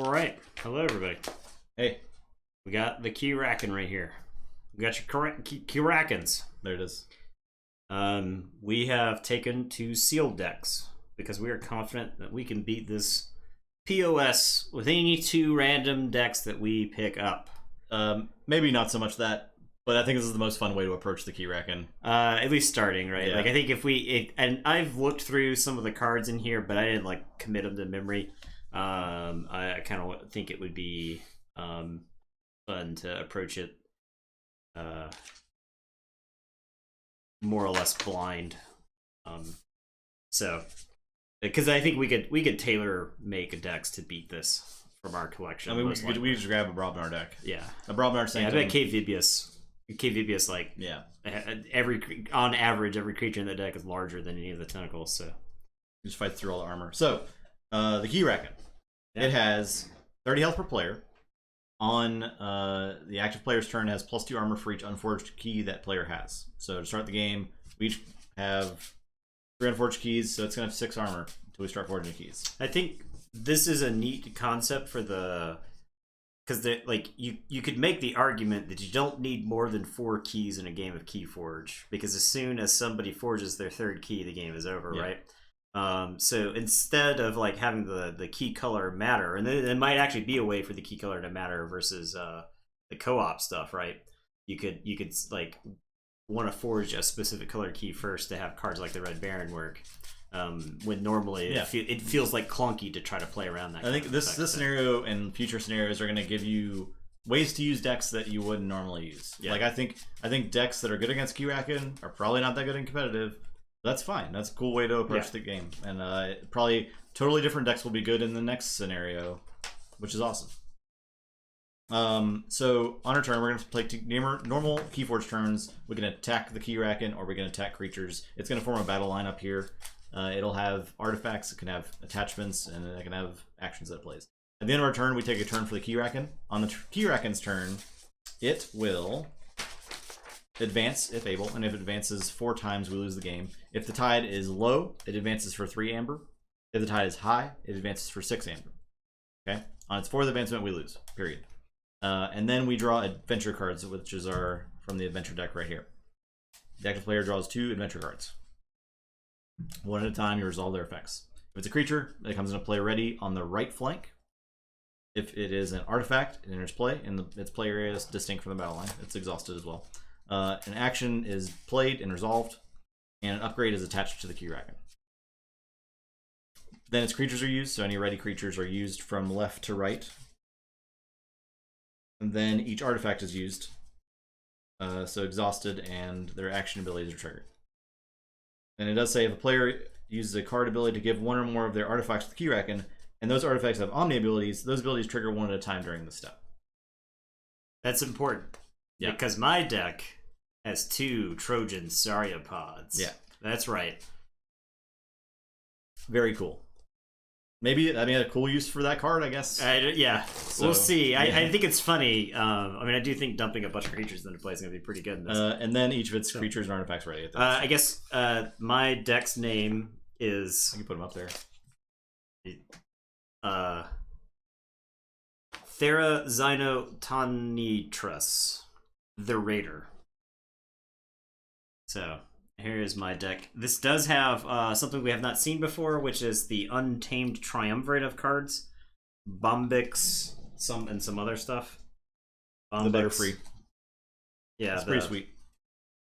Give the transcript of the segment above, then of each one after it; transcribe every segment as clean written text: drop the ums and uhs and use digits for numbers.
All right. Hello, everybody. Hey, We got the Keyraken right here. We got your Keyrakens. there it is. We have taken to sealed decks because we are confident that we can beat this POS with any two random decks that we pick up. Maybe not so much that, but I think this is the most fun way to approach the Keyraken. At least starting, right? Yeah. Like, I think and I've looked through some of the cards in here, but I didn't like commit them to memory. I kind of think it would be fun to approach it more or less blind. So because I think we could tailor make decks to beat this from our collection. I mean, we just grab a Brobnar deck. Yeah, A Brobnar Sanctum. I bet KVibius like on average every creature in the deck is larger than any of the tentacles. So just fight through all the armor. So the Keyraken, it has 30 health per player. On the active player's turn, has +2 armor for each unforged key that player has. So to start the game, we each have 3 unforged keys, so it's going to have 6 armor until we start forging keys. I think this is a neat concept for the... Because like you could make the argument that you don't need more than 4 keys in a game of Keyforge, because as soon as somebody forges their 3rd key, the game is over, right? So instead of like having the key color matter, and then it might actually be a way for the key color to matter versus the co-op stuff, right? You could like want to forge a specific color key first to have cards like the Red Baron work. When normally it feels like clunky to try to play around that. I think this scenario and future scenarios are going to give you ways to use decks that you wouldn't normally use. Yeah. Like I think decks that are good against Keyraken are probably not that good in competitive. That's fine. That's a cool way to approach the game, and probably totally different decks will be good in the next scenario, which is awesome. So on our turn, we're going to play normal Keyforge turns. We can attack the Keyraken, or we can attack creatures. It's going to form a battle lineup here. It'll have artifacts, it can have attachments, and it can have actions that it plays. At the end of our turn, we take a turn for the Keyraken. On the Keyraken's turn, it will advance if able, and if it advances 4 times, we lose the game. If the tide is low, it advances for 3 amber. If the tide is high, it advances for 6 amber. Okay? On its 4th advancement, we lose. Period. And then we draw adventure cards, which is our from the adventure deck right here. The active player draws 2 adventure cards. One at a time, you resolve their effects. If it's a creature, it comes into play ready on the right flank. If it is an artifact, it enters play, and its play area is distinct from the battle line. It's exhausted as well. An action is played and resolved, and an upgrade is attached to the Keyraken. Then its creatures are used, so any ready creatures are used from left to right. And then each artifact is used, so exhausted, and their action abilities are triggered. And it does say if a player uses a card ability to give 1 or more of their artifacts to the Keyraken, and those artifacts have Omni abilities, those abilities trigger 1 at a time during the step. That's important. Yeah. Because my deck has 2 Trojan Sauropods. Yeah. That's right. Very cool. Maybe, a cool use for that card, I guess. Yeah. So, we'll see. Yeah. I think it's funny. I do think dumping a bunch of creatures into play is going to be pretty good in this. And then each of its creatures and artifacts ready. I guess my deck's name is... I can put them up there. Therazinotanitras, the Raider. So here is my deck. This does have something we have not seen before, which is the Untamed Triumvirate of cards, Bombix, and some other stuff. Bombix. The Butterfree. Yeah, it's pretty sweet.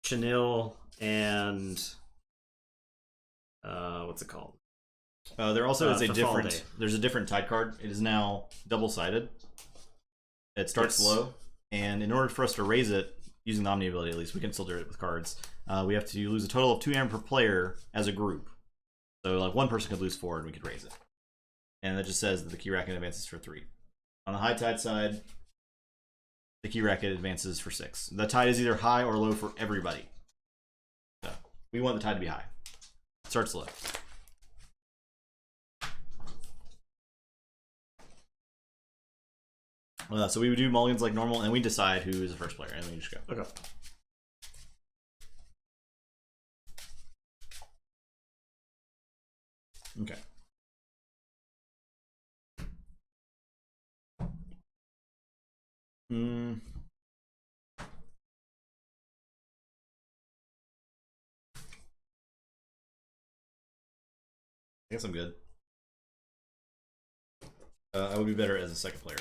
Chenille and what's it called? There also is a different. There's a different tide card. It is now double-sided. It starts low, and in order for us to raise it using the Omni ability, at least we can still do it with cards. We have to lose a total of 2 amber per player as a group. So like one person could lose 4, and we could raise it. And that just says that the Keyraken advances for 3. On the high tide side, the Keyraken advances for 6. The tide is either high or low for everybody. So we want the tide to be high. It starts low. So we would do mulligans like normal, and we decide who is the first player, and we just go. Okay. Okay. I guess I'm good. I would be better as a second player.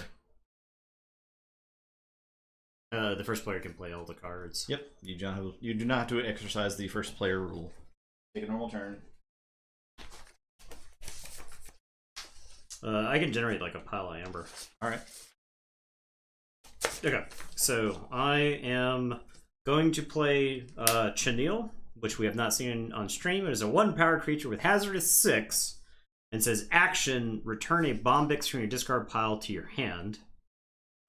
The first player can play all the cards. Yep, you do not have to exercise the first player rule. Take a normal turn. I can generate like a pile of amber. All right. Okay, so I am going to play Chenille, which we have not seen on stream. It is a 1-power creature with hazardous 6, and says action: return a Bombix from your discard pile to your hand.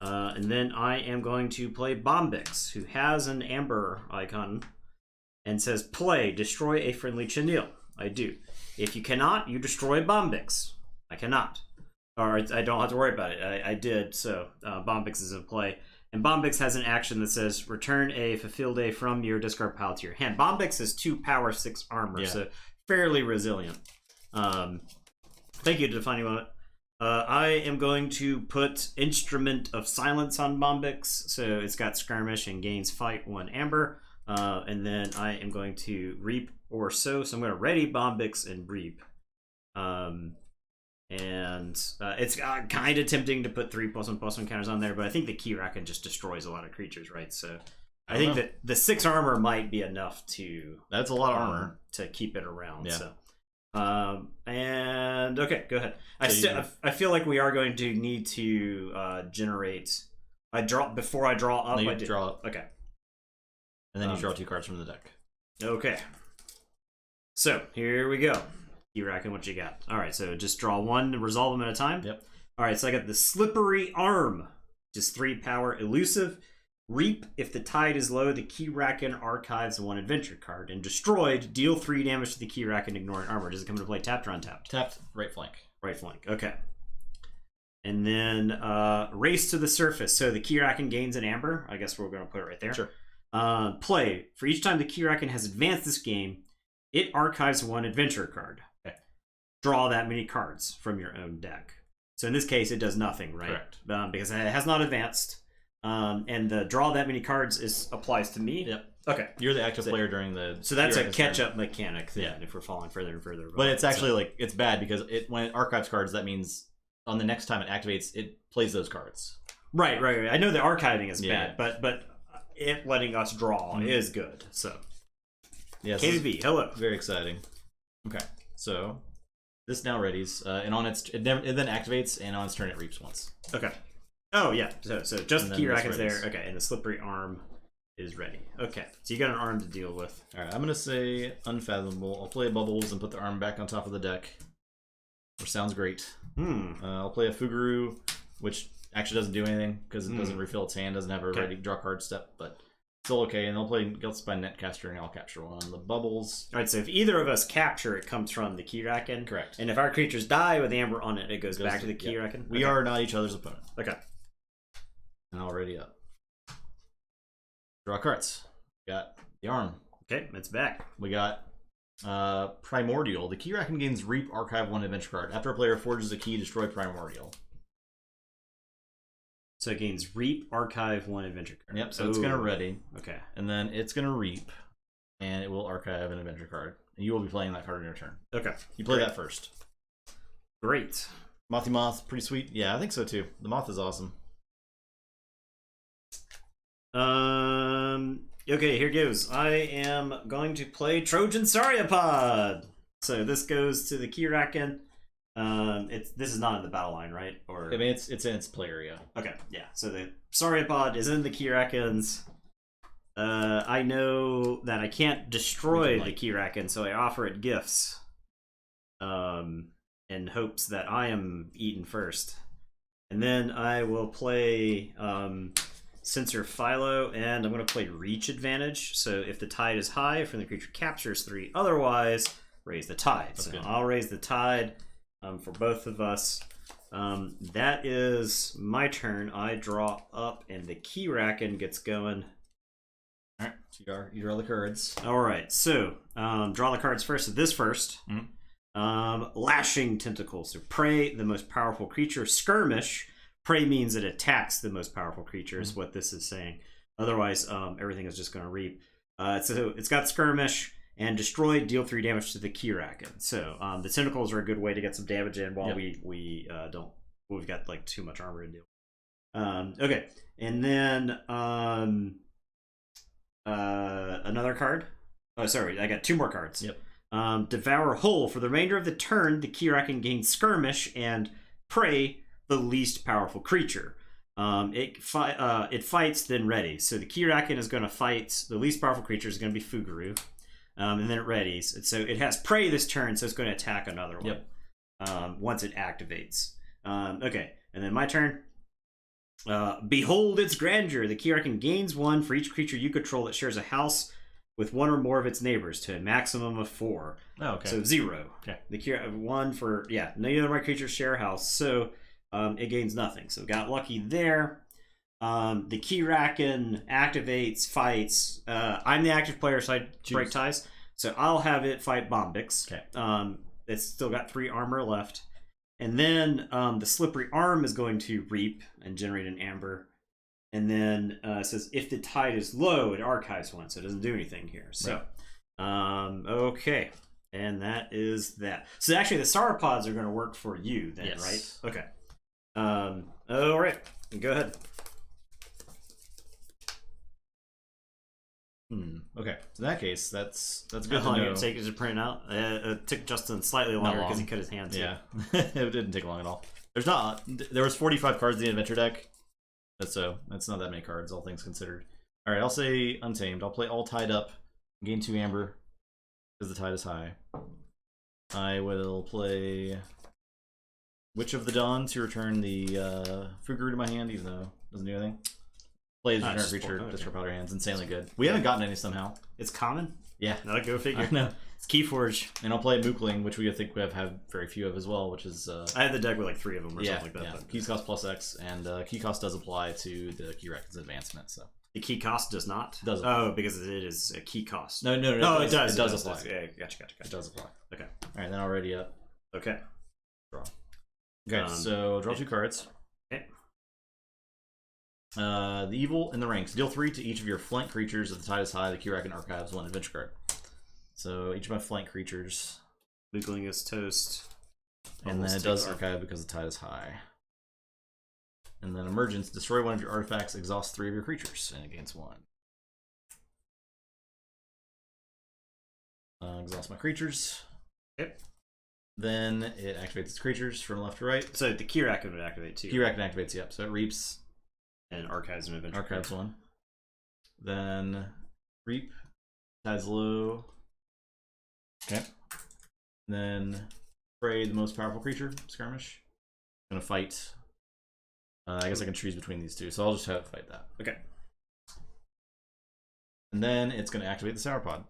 And then I am going to play Bombix, who has an amber icon, and says play: destroy a friendly Chenille. I do. If you cannot, you destroy Bombix. I cannot. Or I don't have to worry about it. I did, so Bombix is in play. And Bombix has an action that says return a fulfilled A from your discard pile to your hand. Bombix is 2 power, 6 armor, so fairly resilient. Thank you, Defining Moment. I am going to put Instrument of Silence on Bombix, so it's got Skirmish and gains Fight 1 amber. And then I am going to Reap or Sow, so I'm going to ready Bombix and Reap. It's kind of tempting to put 3+1/+1 counters on there, but I think the Keyraken just destroys a lot of creatures, right? So I think that the 6 armor might be enough to... That's a lot of armor. To keep it around, yeah. So... and okay, go ahead. I feel like we are going to need to generate... Before I draw up, no, I did. Draw up. Okay. And then you draw 2 cards from the deck. Okay. So, here we go. Keyraken, what you got? Alright, so just draw 1 and resolve them at a time? Yep. Alright, so I got the Slippery Arm. Just 3 power, elusive. Reap: if the tide is low, the Keyraken archives 1 adventure card. And destroyed, deal 3 damage to the Keyraken, ignoring armor. Does it come into play tapped or untapped? Tapped, right flank. Right flank, okay. And then Race to the Surface. So the Keyraken gains an amber. I guess we're going to put it right there. Sure. Play: for each time the Keyraken has advanced this game, it archives 1 adventure card. Okay. Draw that many cards from your own deck. So in this case, it does nothing, right? Correct. Because it has not advanced. And the draw that many cards applies to me. Yep. Okay. You're the active player during the... So that's a catch-up mechanic then, yeah. if we're falling further and further. But it's actually it's bad because when it archives cards, that means on the next time it activates, it plays those cards. Right. I know the archiving is bad, but it letting us draw is good. So, yes, KVB, hello. Very exciting. Okay, so this now readies, and on it then activates, and on its turn it reaps once. Okay. Oh yeah. So just the Keyraken's there. Okay, and the Slippery Arm is ready. Okay, so you got an arm to deal with. All right, I'm gonna say Unfathomable. I'll play Bubbles and put the arm back on top of the deck, which sounds great. I'll play a Fuguru, which actually doesn't do anything because it doesn't refill its hand, doesn't have a ready draw card step, but still okay. And they'll play Guiltspine Netcaster, and I'll capture 1 on the Bubbles. All right, so if either of us capture, it comes from the Keyraken. Correct. And if our creatures die with amber on it, it goes back to the Keyraken. Yep. We are not each other's opponent. Okay. And I'll ready up. Draw cards. Got the arm. Okay, it's back. We got Primordial. The Keyraken gains Reap, archive 1 adventure card. After a player forges a key, destroy Primordial. So it gains Reap, archive 1 adventure card. Yep, so it's going to ready. Okay. And then it's going to Reap, and it will archive an adventure card. And you will be playing that card in your turn. Okay. You play that first. Great. Mothy Moth, pretty sweet. Yeah, I think so too. The Moth is awesome. Okay, here goes. I am going to play Trojan Sauropod. So this goes to the Keyraken. This is not in the battle line, right? Or I mean, it's in its play area. Okay, yeah. So the Sauropod is in the Keyrakens. I know that I can't destroy the Keyraken, so I offer it gifts. In hopes that I am eaten first. And then I will play Censor Philo, and I'm going to play Reach Advantage. So if the tide is high, from the creature captures 3. Otherwise, raise the tide. So I'll raise the tide for both of us. That is my turn. I draw up, and the Keyraken gets going. All right, so you draw the cards. All right, so draw the cards first. So this first. Lashing Tentacles. So prey, the most powerful creature. Skirmish. Prey means it attacks the most powerful creature, is what this is saying. Otherwise, everything is just going to reap. So it's got Skirmish and Destroy, deal 3 damage to the Keyraken. So the Tentacles are a good way to get some damage in while we've got like too much armor to deal. Okay, and then another card. Oh, sorry, I got 2 more cards. Yep. Devour Whole. For the remainder of the turn, the Keyraken gains Skirmish and Prey, the least powerful creature. It fights, then ready. So the Keyraken is going to fight. The least powerful creature is going to be Fuguru. And then it readies. And so it has Prey this turn, so it's going to attack another one. Once it activates. Okay, and then my turn. Behold its grandeur. The Keyraken gains 1 for each creature you control that shares a house with 1 or more of its neighbors to a maximum of 4. Oh, okay. So 0. Okay. The 1 for neither of my creatures share a house, so it gains nothing. So got lucky there. The Keyraken activates, fights. I'm the active player, so I break ties. So I'll have it fight Bombix. Okay. It's still got 3 armor left. And then the Slippery Arm is going to reap and generate an amber. And then it says if the tide is low, it archives 1, so it doesn't do anything here. So, okay. And that is that. So actually the sauropods are going to work for you then, right? Okay. All right. Go ahead. Okay. So in that case, that's good How to long know. did it take to print it out? It took Justin slightly longer because he cut his hand too. Yeah. It didn't take long at all. There was 45 cards in the adventure deck. That's not that many cards, all things considered. All right, I'll say Untamed. I'll play All Tied Up, gain 2 amber because the tide is high. I will play Witch of the Dawn to return the Fuguru to my hand, even though it doesn't do anything. Play as return creature, discard out of your hands. Insanely good. We haven't gotten any somehow. It's common? Yeah. No, go figure. No. It's Keyforge. And I'll play Mookling, which we think we have very few of as well, which is... I had the deck with like 3 of them or something like that. Yeah. Keys cost +X, and key cost does apply to the Keyraken's advancement, so... The key cost does not? Does apply. Oh, because it is a key cost. No, it does. It does apply. Yeah, gotcha. It does apply. Okay. Alright, then I'll ready up. Okay. Draw. Okay, so draw 2 cards. Okay. The Evil and the Ranks. Deal 3 to each of your flank creatures. If the tide is high, the Keyraken archives 1 adventure card. So each of my flank creatures. Mookling is toast. And then it does archive because the tide is high. And then Emergence. Destroy 1 of your artifacts. Exhaust 3 of your creatures. And it gains 1. Exhaust my creatures. Yep. Then it activates its creatures from left to right. So the Keyraken would activate too. Keyraken activates, yep. So it reaps. And archives an adventure. Archives 1. Then reap. Tide's low. Okay. Then Prey, the most powerful creature. Skirmish. Gonna fight. I guess I can choose between these 2, so I'll just have it fight that. Okay. And then it's gonna activate the Sauropod.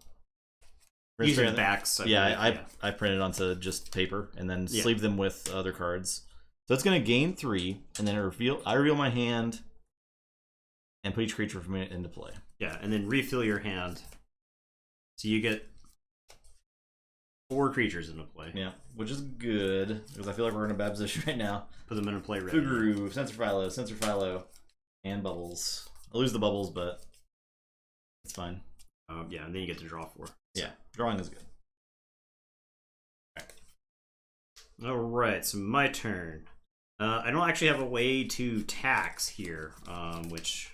Using the backs. I printed onto just paper and then sleeve them with other cards. So it's gonna gain 3, and then I reveal my hand and put each creature from it into play. Yeah, and then refill your hand. So you get 4 creatures into play. Yeah, which is good, because I feel like we're in a bad position right now. Put them into play ready. Fuguru, Sensor Philo, and Bubbles. I'll lose the Bubbles, but it's fine. Yeah, and then you get to draw 4. Yeah, drawing is good. Alright, so my turn. I don't actually have a way to tax here, which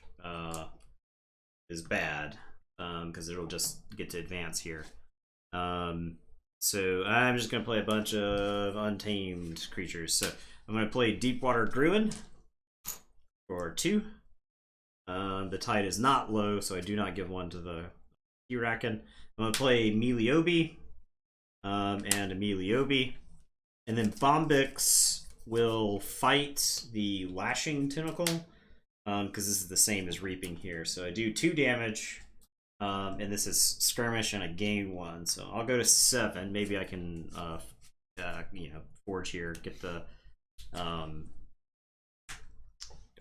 is bad, because it'll just get to advance here. So I'm just going to play a bunch of untamed creatures. So I'm going to play Deepwater Druid for 2. The tide is not low, so I do not give 1 to the Keyraken. I'm going to play Meliobi and a Meliobi. And then Bombix will fight the Lashing Tentacle, because this is the same as Reaping here. So I do 2 damage. And this is Skirmish and I gain 1, so I'll go to 7. Maybe I can, forge here, get the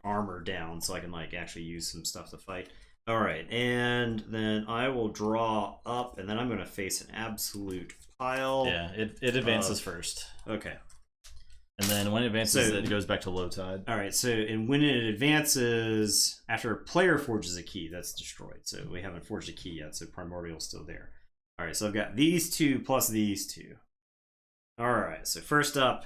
armor down, so I can actually use some stuff to fight. All right, and then I will draw up, and then I'm going to face an absolute pile. Yeah, it advances first. Okay. And then when it advances, it goes back to low tide. All right. So, and when it advances, after a player forges a key, that's destroyed. So we haven't forged a key yet. So Primordial's still there. All right. So I've got these two plus these two. All right. So first up,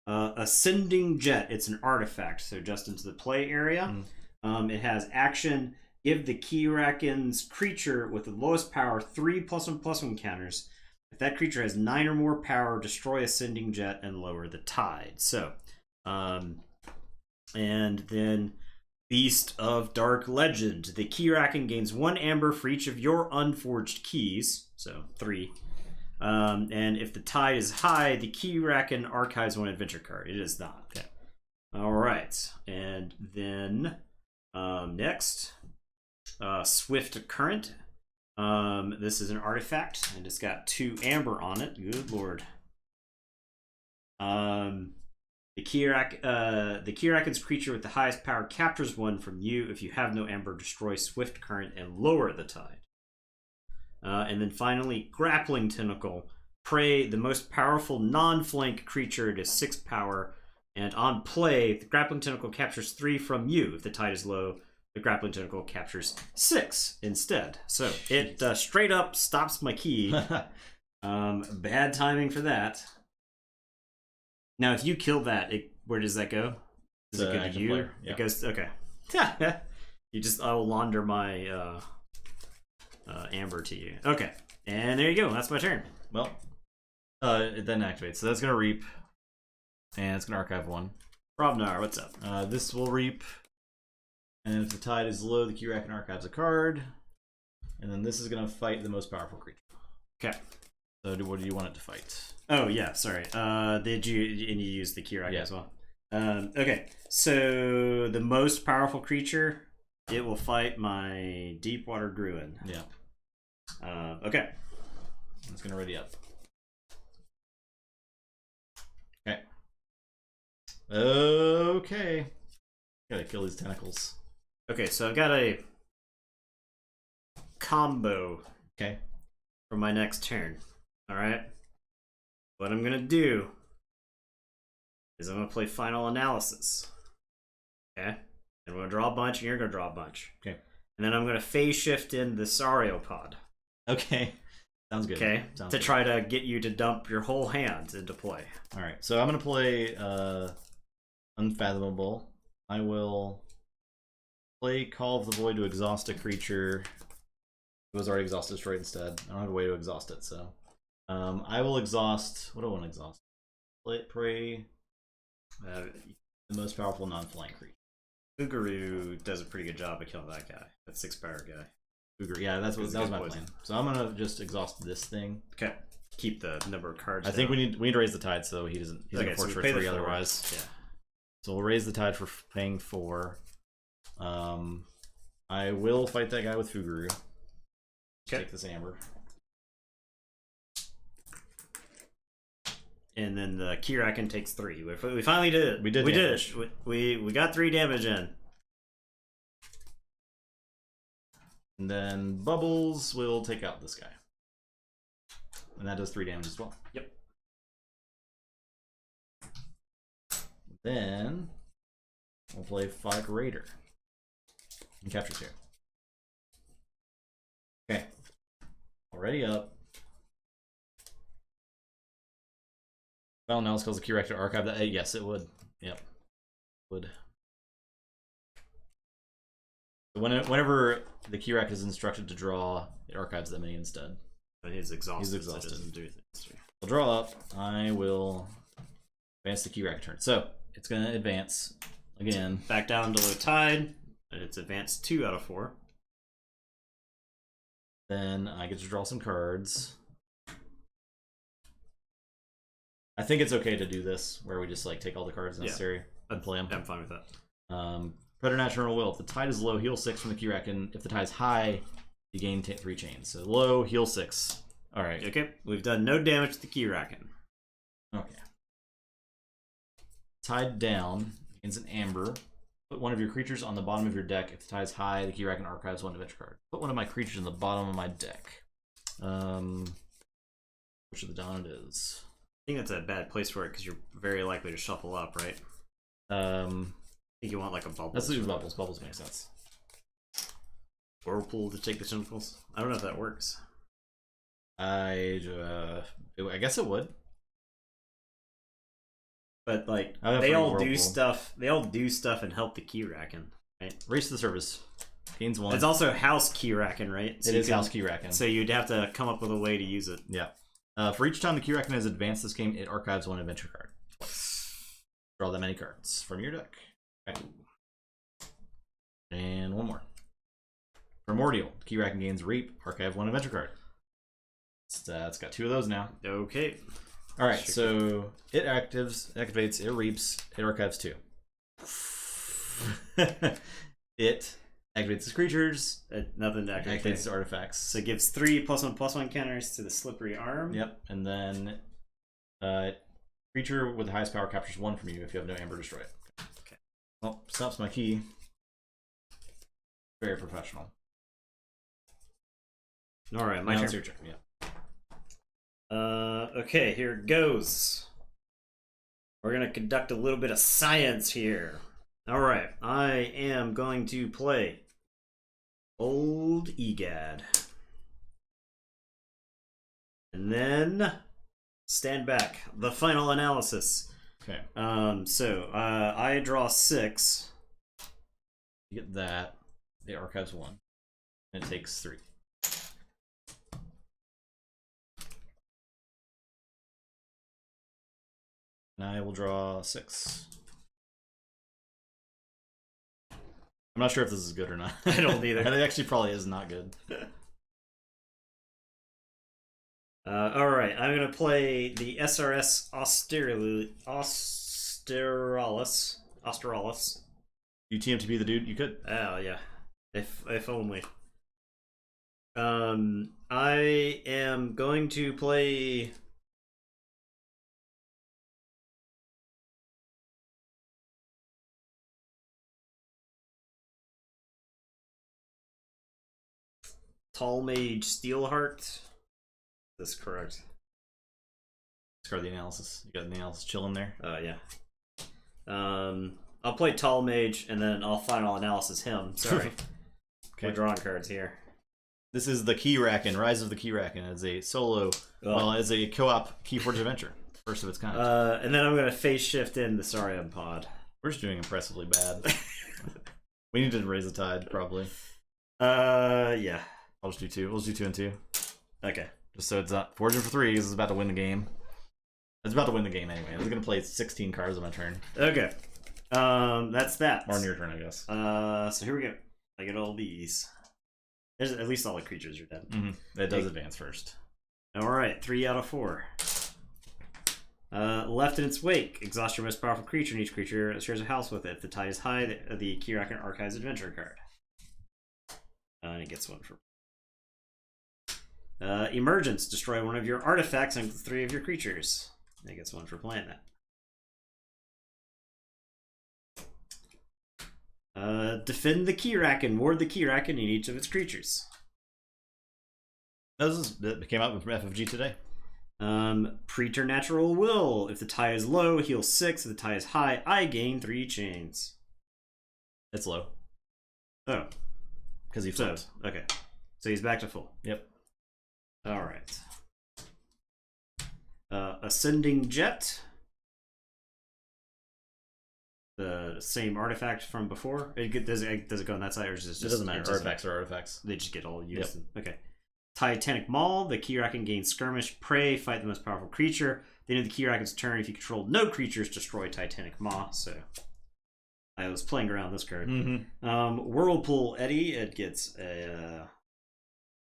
Ascending Jet. It's an artifact. So just into the play area. It has action. Give the Keyraken's creature with the lowest power 3 +1/+1 counters. If that creature has 9 or more power, destroy Ascending Jet and lower the tide. So, and then Beast of Dark Legend. The Keyraken gains 1 amber for each of your unforged keys. So 3. And if the tide is high, the Keyraken archives 1 adventure card. It is not. Okay. All right. And then next, Swift Current. This is an artifact, and it's got 2 amber on it. Good lord. The Keyraken's creature with the highest power captures 1 from you. If you have no amber, destroy Swift Current and lower the tide. And then finally, Grappling Tentacle. Prey the most powerful non-flank creature. It is 6 power, and on play, the Grappling Tentacle captures 3 from you. If the tide is low, the Grappling Tentacle captures 6 instead. So it straight up stops my key. Bad timing for that. Now, if you kill that, where does that go? Does it go to you? Player. Yeah. It goes, okay. I will launder my amber to you. Okay. And there you go. That's my turn. Well, it then activates. So that's going to reap. And it's going to archive 1. Robnar, what's up? This will reap. And if the tide is low, the Keyraken archives a card. And then this is going to fight the most powerful creature. Okay. So what do you want it to fight? Oh, yeah, sorry. Did you use the Keyraken as well? Okay, so the most powerful creature, it will fight my Deepwater Druid. Yeah. Okay. It's going to ready up. Okay. Okay. Gotta kill these tentacles. Okay, so I've got a combo. Okay. For my next turn. Alright? What I'm gonna do is I'm gonna play Final Analysis. Okay? And I'm gonna draw a bunch, and you're gonna draw a bunch. Okay. And then I'm gonna phase shift in the Sauropod. Okay. Sounds good. Okay? Sounds to good. try to get you to dump your whole hand into play. Alright, so I'm gonna play Unfathomable. I will play Call of the Void to exhaust a creature. It was already exhausted straight instead. I don't have a way to exhaust it, so I will exhaust. What do I want to exhaust? Prey. The most powerful non-flying creature. Uguru does a pretty good job of killing that guy. That 6-power guy. Uguru. Yeah, that was my plan. So I'm gonna just exhaust this thing. Okay. Keep the number of cards. I think we need to raise the tide so he doesn't. He's gonna force for 3 otherwise. Yeah. So we'll raise the tide for paying 4. I will fight that guy with Fuguru. Okay. Take this amber. And then the Keyraken takes 3. We finally did it. We did it. We got 3 damage in. And then Bubbles will take out this guy. And that does 3 damage as well. Yep. Then we'll play Fog Raider. And captures here. Okay. Already up. Well, now let's call the Keyraken to archive that. Yes, it would. Yep. Would. So whenever the Keyraken is instructed to draw, it archives that many instead. But he's exhausted. He's exhausted. So it doesn't do anything. I'll draw up. I will advance the Keyraken turn. So it's going to advance again. Back down to low tide. It's advanced 2 out of 4. Then I get to draw some cards. I think it's okay to do this, where we just like take all the cards necessary and play them. I'm fine with that. Preternatural Will. If the tide is low, heal 6 from the Keyraken. If the tide is high, you gain 3 chains. So low, heal 6. All right. Okay, we've done no damage to the Keyraken. Okay. Tide down gains an amber. Put one of your creatures on the bottom of your deck. If the tide is high, the Keyraken archives 1 adventure card. Put one of my creatures in the bottom of my deck. Which of the Dawn it is? think that's a bad place for it because you're very likely to shuffle up, right? I think you want like a bubble. Let's do bubbles. Bubbles make sense. Whirlpool to take the tentacles. I don't know if that works. I guess it would. But like they all do stuff. They all do stuff and help the Keyraken, right? Race to the surface. Gains 1. It's also House Keyraken, right? So it is House Keyraken. So you'd have to come up with a way to use it. Yeah. For each time the Keyraken has advanced this game, it archives 1 adventure card. Draw that many cards from your deck. Okay. And 1 more. Primordial. Keyraken gains Reap. Archive 1 adventure card. It's got 2 of those now. Okay. All right. So it activates. It reaps. It archives 2. It activates its creatures. Nothing to activate. Activates its artifacts. So it gives 3 +1/+1 counters to the slippery arm. Yep. And then creature with the highest power captures 1 from you if you have no Amber, destroy it. Okay. Well, stops my key. Very professional. All right, my turn. Your turn. Yeah. Okay, here it goes. We're gonna conduct a little bit of science here. All right, I am going to play Old Egad, and then stand back. The final analysis. Okay. So I draw 6. You get that. The archives 1. And it takes 3. And I will draw 6. I'm not sure if this is good or not. I don't either. It actually probably is not good. All right, I'm gonna play the SRS Australis. You TM2B the dude, you could. Oh yeah, if only. I am going to play. Tall Mage Steelheart. That's correct. Discard the analysis. You got the analysis chilling there. Yeah. I'll play Tall Mage and then I'll final analysis him. Sorry. Okay. We're drawing cards here. This is the Keyraken, Rise of the Keyraken. It's a solo, well, it's a co-op Keyforge adventure. First of its kind. And then I'm going to phase shift in the Saurian pod. We're just doing impressively bad. We need to raise the tide, probably. Yeah. I'll just do 2. We'll just do 2 and 2. Okay. Just so it's not forging for 3 because it's about to win the game. It's about to win the game anyway. I was gonna play 16 cards on my turn. Okay. That's that. Or on your turn, I guess. So here we go. I get all these. There's at least all the creatures are dead. Mm-hmm. It does advance first. All right, 3 out of 4. Left in its wake, exhaust your most powerful creature, and each creature shares a house with it. If the tide is high, the Keyraken archives adventure card. And it gets 1 for. Emergence, destroy 1 of your artifacts and 3 of your creatures. And it gets 1 for playing that. Defend the Keyraken, ward the Keyraken in each of its creatures. That came out from FFG today. Preternatural Will. If the tie is low, heal 6. If the tie is high, I gain 3 chains. It's low. Oh. Because he flipped. Okay. So he's back to full. Yep. Alright. Ascending Jet. The same artifact from before. Does it go on that side, or is it just? It doesn't matter. Artifacts are artifacts. They just get all used. Yep. Okay. Titanic Maul. The Keyraken gains Skirmish, Prey, fight the most powerful creature. At the end of the Keyraken's turn, if you control no creatures, destroy Titanic Maw. So I was playing around this card. Mm-hmm. Whirlpool Eddy. It gets a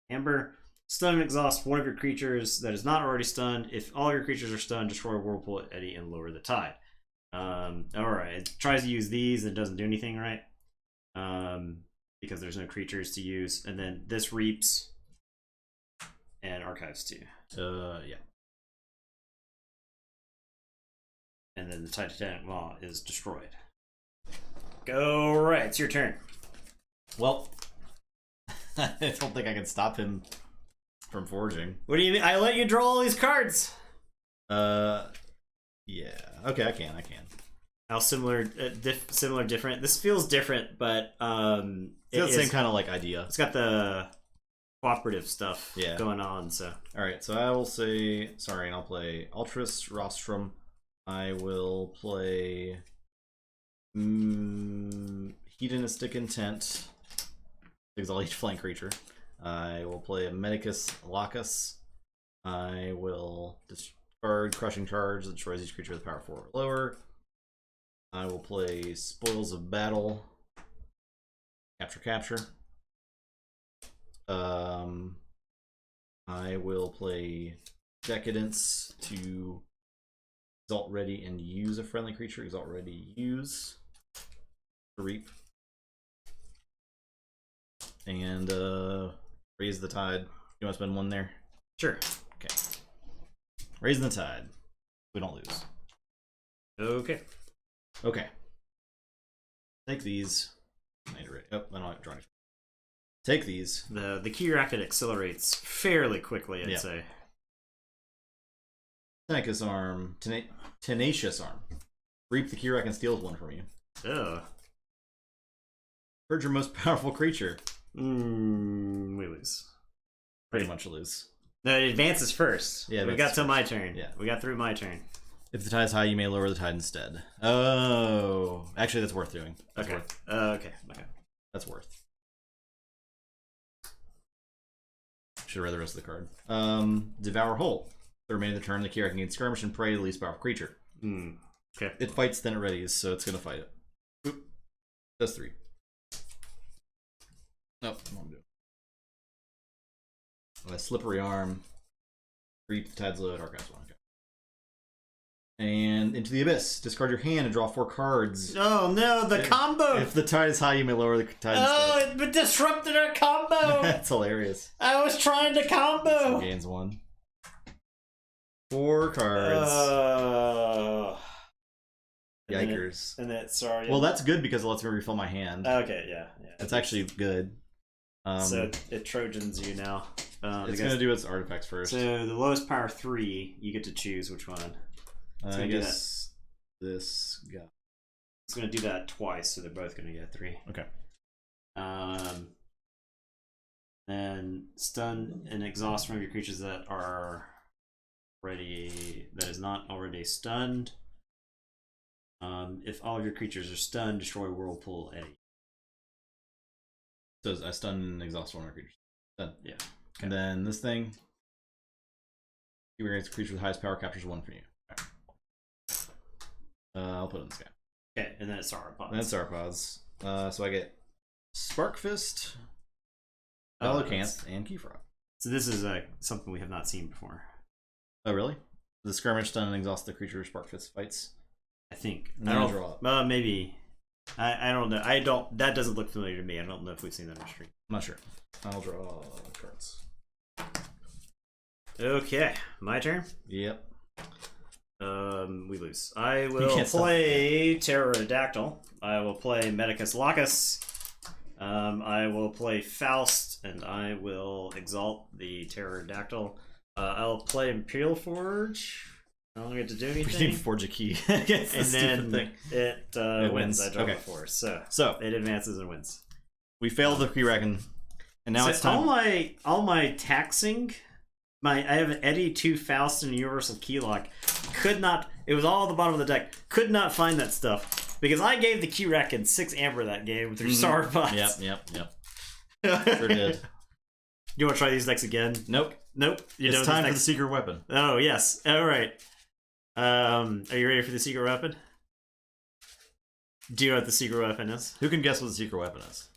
Amber. Stun and exhaust 1 of your creatures that is not already stunned. If all your creatures are stunned, destroy Whirlpool Eddy and lower the tide. Alright, it tries to use these and doesn't do anything, right? Because there's no creatures to use. And then this reaps and archives 2. Yeah. And then the Titanic Maw is destroyed. Go right, it's your turn. Well, I don't think I can stop him from forging. What do you mean? I let you draw all these cards. Yeah. Okay, I can. How similar, different. This feels different, but It's got the same kind of like idea. It's got the cooperative stuff Yeah. going on. So all right, so I will say sorry, and I'll play Ultras Rostrum. I will play Hedonistic Intent, exalt each flank creature. I will play a Medicus Lacus. I will discard Crushing Charge that destroys each creature with power 4 or lower. I will play Spoils of Battle. Capture. I will play Decadence to exalt ready and use a friendly creature. Exalt ready, use Reap. And Raise the Tide. You want to spend one there? Sure. Okay. Raising the Tide. We don't lose. Okay. Okay. Take these. Oh, I don't have to draw anything. Take these. The Keyraken accelerates fairly quickly, I'd say. Tenacious Arm. Tenacious Arm. Reap the Keyraken steals one from you. Oh. Purge your most powerful creature. We lose. Pretty much lose. No, it advances first. Yeah, we got to my turn. Yeah. We got through my turn. If the tide is high, you may lower the tide instead. Oh. Actually, that's worth doing. Okay. Okay. That's worth. Should have read the rest of the card. Devour Whole. The remainder of the turn, the Keyraken gains skirmish and prey the least powerful creature. Okay. It fights, then it readies, so it's going to fight it. Oop. That's 3. Nope. Wrong do. A Slippery Arm. Reap the Tide's low at Archives 1. Okay. And Into the Abyss. Discard your hand and draw 4 cards. Oh no, the combo! If the tide is high, you may lower the tide instead. It disrupted our combo! That's hilarious. I was trying to combo! So gains 1. 4 cards. Yikers. And then, sorry. Well, that's good because it lets me refill my hand. Okay, yeah. It's actually good. So it Trojans you now. It's going to do its artifacts first. So the lowest power 3, you get to choose which one. I guess this guy. It's going to do that twice, so they're both going to get 3. Okay. And stun and exhaust one of your creatures that are that is not already stunned. If all of your creatures are stunned, destroy Whirlpool Eddy. So I stun and exhaust one of my creatures. Done. Yeah. Okay. And then this thing. You create a creature with highest power, captures 1 for you. Okay. I'll put it in the sky. Okay, and then it's Sauropods. So I get Spark Fist, Velocanth, and Keyfrog. So this is something we have not seen before. Oh, really? The skirmish, stun, and exhaust the creature Spark Fist fights. I think. And then I draw up. Maybe. I don't know. That doesn't look familiar to me. I don't know if we've seen that on the street. I'm not sure. I'll draw cards. Okay, my turn. Yep. We lose. I will play Pterodactyl. I will play Medicus Lacus. I will play Faust, and I will exalt the Pterodactyl. I'll play Imperial Forge. I don't get to do anything. We need to forge a key. And then it wins. I draw okay. 4. So it advances and wins. We failed the Keyraken, and now it's time. All my taxing. I have an Eddy, 2 Faust, and a Universal Keylock. Could not. It was all at the bottom of the deck. Could not find that stuff because I gave the Keyraken 6 amber that game through Sauropods. Yep. Sure did. You want to try these decks again? Nope. It's time for the secret weapon. Oh yes. All right. Are you ready for the secret weapon? Do you know what the secret weapon is? Who can guess what the secret weapon is?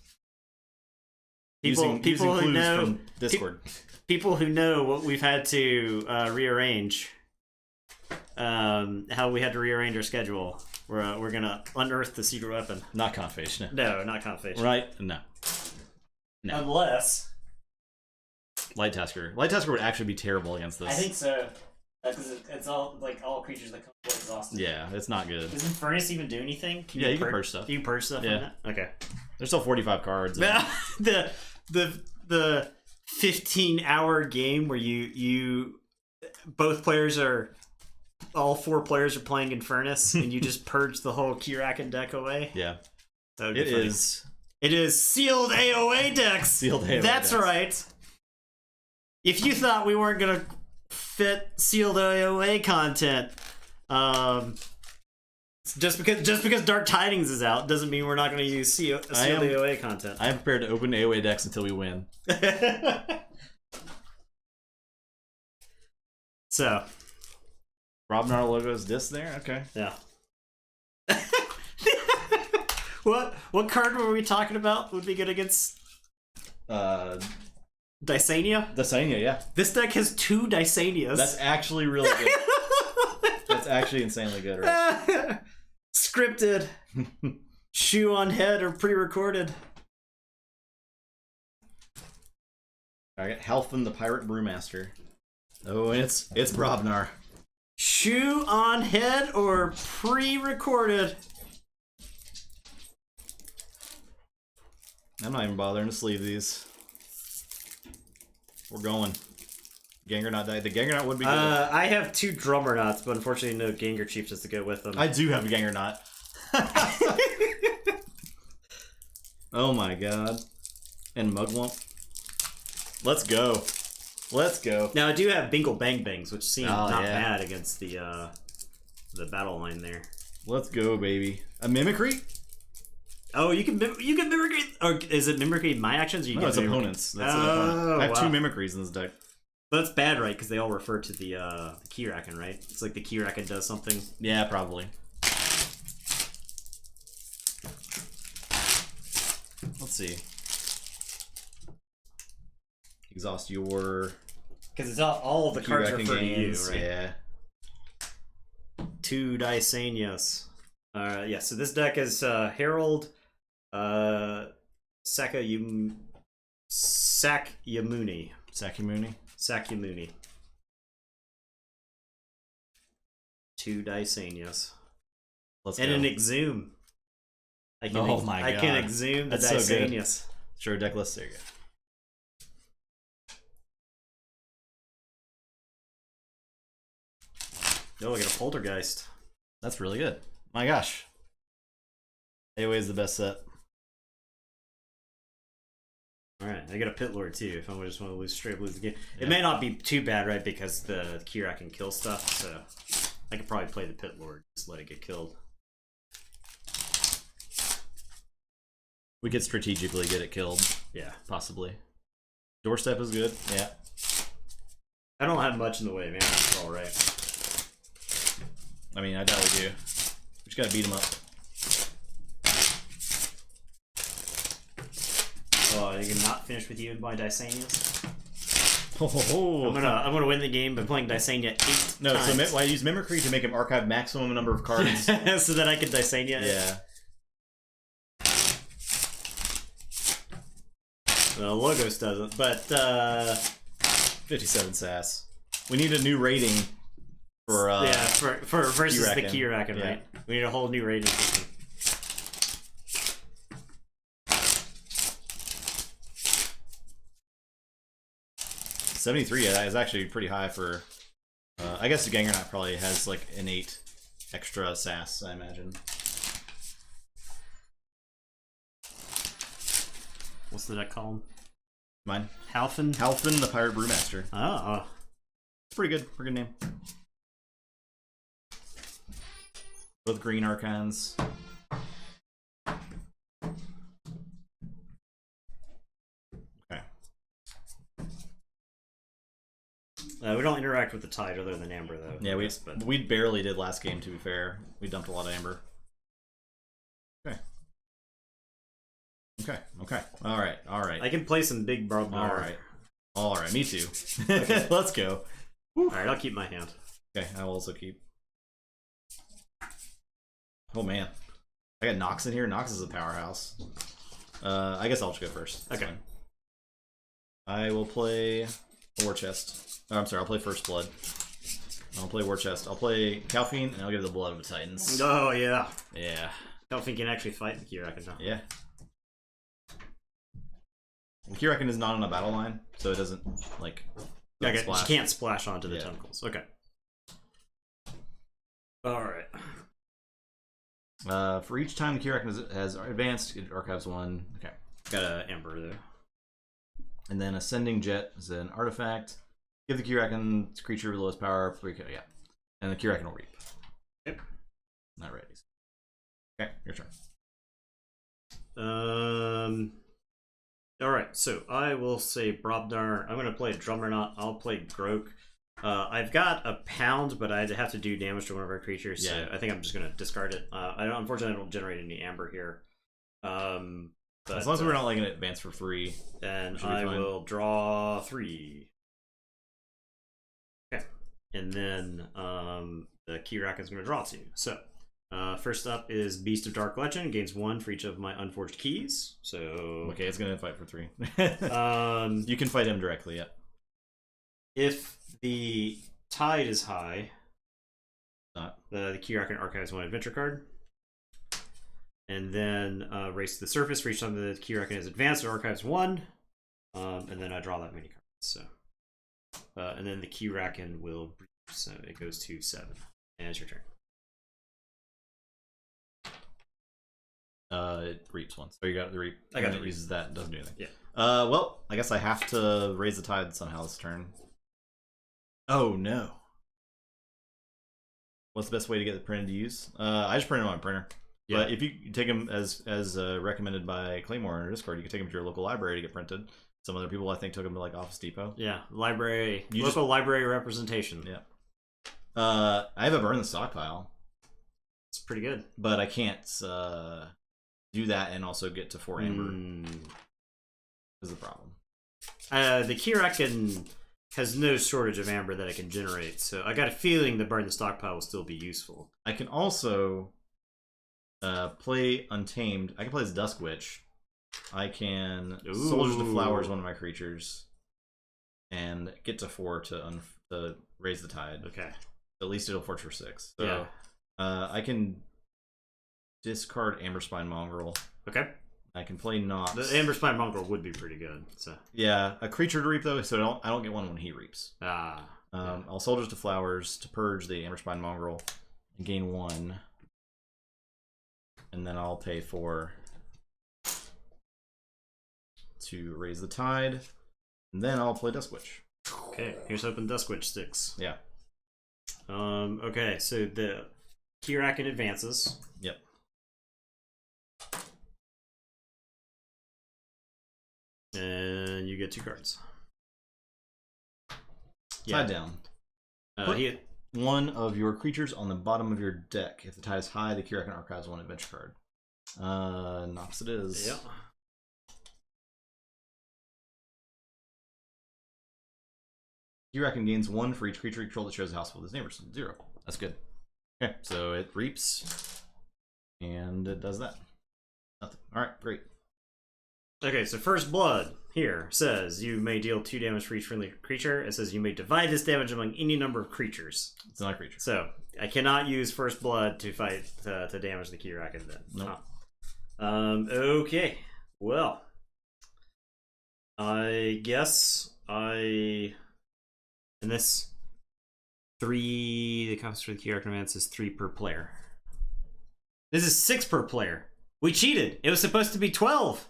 People who know from Discord. People who know what we've had to rearrange, how we had to rearrange our schedule. We're gonna unearth the secret weapon. Not Confation. No, not Confation. Right? No. Unless Light Tasker. Light Tasker would actually be terrible against this. I think so. Because it's all creatures that come exhausted. Yeah, it's not good. Doesn't Furnace even do anything? You can purge stuff. You can purge stuff. Yeah. Okay. There's still 45 cards. the 15-hour game where you both players are all 4 players are playing Infernus and you just purge the whole Keyraken deck away? Yeah. That would be It funny. is. It is sealed AOA decks. Sealed AOA That's decks. right. If you thought we weren't gonna fit sealed AOA content, just because Dark Tidings is out doesn't mean we're not gonna use sealed AOA content. I am prepared to open AOA decks until we win. So, Robnar logo's this there? Okay. yeah. What card were we talking about would be good against Dysania? Dysania, yeah. This deck has 2 Dysanias. That's actually really good. That's actually insanely good, right? Scripted. Shoe on head or pre-recorded. I got Halfin the Pirate Brewmaster. Oh, and it's Brobnar. Shoe on head or pre-recorded. I'm not even bothering to sleeve these. We're going. Gangernaut die. The Gangernaut would be good. I have 2 Drummer Knots, but unfortunately no Ganger Chiefs to go with them. I do have a Gangernaut. Oh my god. And Mugwump. Let's go. Let's go. Now I do have Bingle Bang Bangs, which seem not yeah. bad against the battle line there. Let's go, baby. A Mimicry? Oh, you can mimicry, or is it mimicry my actions? Or you No, can it's mimicry? opponents. That's Oh, I have wow. 2 Mimicries in this deck. But that's bad, right? Because they all refer to the Keyraken, right? It's like the Keyraken does something. Yeah, probably. Let's see. Exhaust your Because it's all the cards Keyraken refer to you, gains. right? Yeah. 2 Dysanias. Yeah, so this deck is Herald, Sakyamuni. Sakyamuni. 2 Dysanias. Let's And go. an Exhume. I can Oh my I can God. exhume the That's so good. Dysanias. Sure, deck list. There you go. Oh, I got a Poltergeist. That's really good. My gosh. AOA is the best set. Alright, I got a Pit Lord too, if I just want to lose the game. Yeah. It may not be too bad, right, because the Keyraken can kill stuff, so I could probably play the Pit Lord, just let it get killed. We could strategically get it killed, Yeah. possibly. Doorstep is good. Yeah. I don't have much in the way, man. That's alright. I mean, I doubt we do. We just gotta beat him up. Oh, you can not finish with you and my Dysanias? Oh, I'm gonna win the game by playing Dysania 8 no, times. so I use Mimicry to make him archive maximum number of cards. so that I can Dysania it. Yeah. Well, Logos doesn't, but 57 sass. We need a new rating for yeah, for versus the Keyraken. Keyraken, Yeah. right? We need a whole new rating system. $73. Is actually pretty high for. I guess the Gangernaut probably has like an 8 extra sass, I imagine. What's the deck called? Mine. Halfin? Halfin the Pirate Brewmaster. Oh. It's pretty good. Pretty good name. Both green archons. Okay. We don't interact with the tide other than Amber, though. Yeah, but we barely did last game, to be fair. We dumped a lot of amber. Okay. Okay, okay. Alright, alright. I can play some big Brobnar. Alright. Alright, me too. Okay. Let's go. Alright, I'll keep my hand. Okay, I will also keep. Oh man. I got Nox in here. Nox is a powerhouse. I guess I'll just go first. That's Okay. fine. I will play War Chest. Oh, I'm sorry, I'll play First Blood. I'll play War Chest. I'll play Calphine, and I'll give the Blood of the Titans. Oh, yeah. Yeah. I don't think you can actually fight the Keyraken, now. Yeah. The Keyraken is not on a battle line, so it doesn't, like, Okay, splash. she can't splash onto the Yeah. tentacles. Okay. All right. For each time the Keyraken has advanced, it archives 1. Okay. Got an Amber there. And then Ascending Jet is an artifact. Give the Keyraken creature with the lowest power. Yeah. And the Keyraken will reap. Yep. Not ready. Okay, your turn. All right, so I will say Brobnar. I'm going to play Drummerknot. I'll play Grok. I've got a Pound, but I'd have to do damage to one of our creatures. Yeah. So I think I'm just going to discard it. Unfortunately, I don't generate any Amber here. But, as long as we're not letting it advance for free. And I will draw 3. Okay. And then the Keyraken is going to draw 2. So first up is Beast of Dark Legend. Gains 1 for each of my unforged keys. So okay, it's going to fight for 3. You can fight him directly, yeah. If the tide is high, not the Keyraken archives 1 adventure card. And then race to the surface for each time the Keyraken is advanced, it archives 1. And then I draw that many cards. So, and then the Keyraken will breach, so it goes to 7. And it's your turn. It reaps once. So you got the reap. I got it. Reap. Uses that. Doesn't do anything. Yeah. Well, I guess I have to raise the tide somehow this turn. Oh no. What's the best way to get the printed to use? I just print them on a printer. Yeah. But if you take them as recommended by Claymore in our Discord, you can take them to your local library to get printed. Some other people I think took them to like Office Depot. Yeah, library, local library representation. Yeah. I have a burn the stockpile. It's pretty good, but I can't do that and also get to 4 Amber. Is the problem. The Keyraken has no shortage of Amber that I can generate, so I got a feeling the burn the stockpile will still be useful. I can also play Untamed. I can play as Dusk Witch. I can Soldiers to Flowers one of my creatures and get to 4 to raise the tide. Okay. At least it'll forge for 6. So, yeah. I can discard Amberspine Mongrel. Okay. I can play Nox. The Amberspine Mongrel would be pretty good. So yeah, a creature to reap though, so I don't get one when he reaps. Yeah. I'll Soldiers to Flowers to purge the Amberspine Mongrel and gain 1. And then I'll pay 4 to raise the tide. And then I'll play Dusk Witch. Okay, here's hoping Dusk Witch sticks. Yeah. Okay, so the Keyraken advances. Yep. And you get 2 cards. Tide down. Put one of your creatures on the bottom of your deck. If the tide is high, the Keyraken archives 1 adventure card. Nox it is. Yep. Keyraken gains 1 for each creature you control that shares a house with his neighbors. 0. That's good. Okay, so it reaps. And it does that. Nothing. Alright, great. Okay, so First Blood here says you may deal 2 damage for each friendly creature. It says you may divide this damage among any number of creatures. It's not a creature. So I cannot use First Blood to fight to damage the Keyraken then. Nope. Okay. Well, I guess in this 3, the cost for the Keyraken advance is 3 per player. This is 6 per player. We cheated. It was supposed to be 12.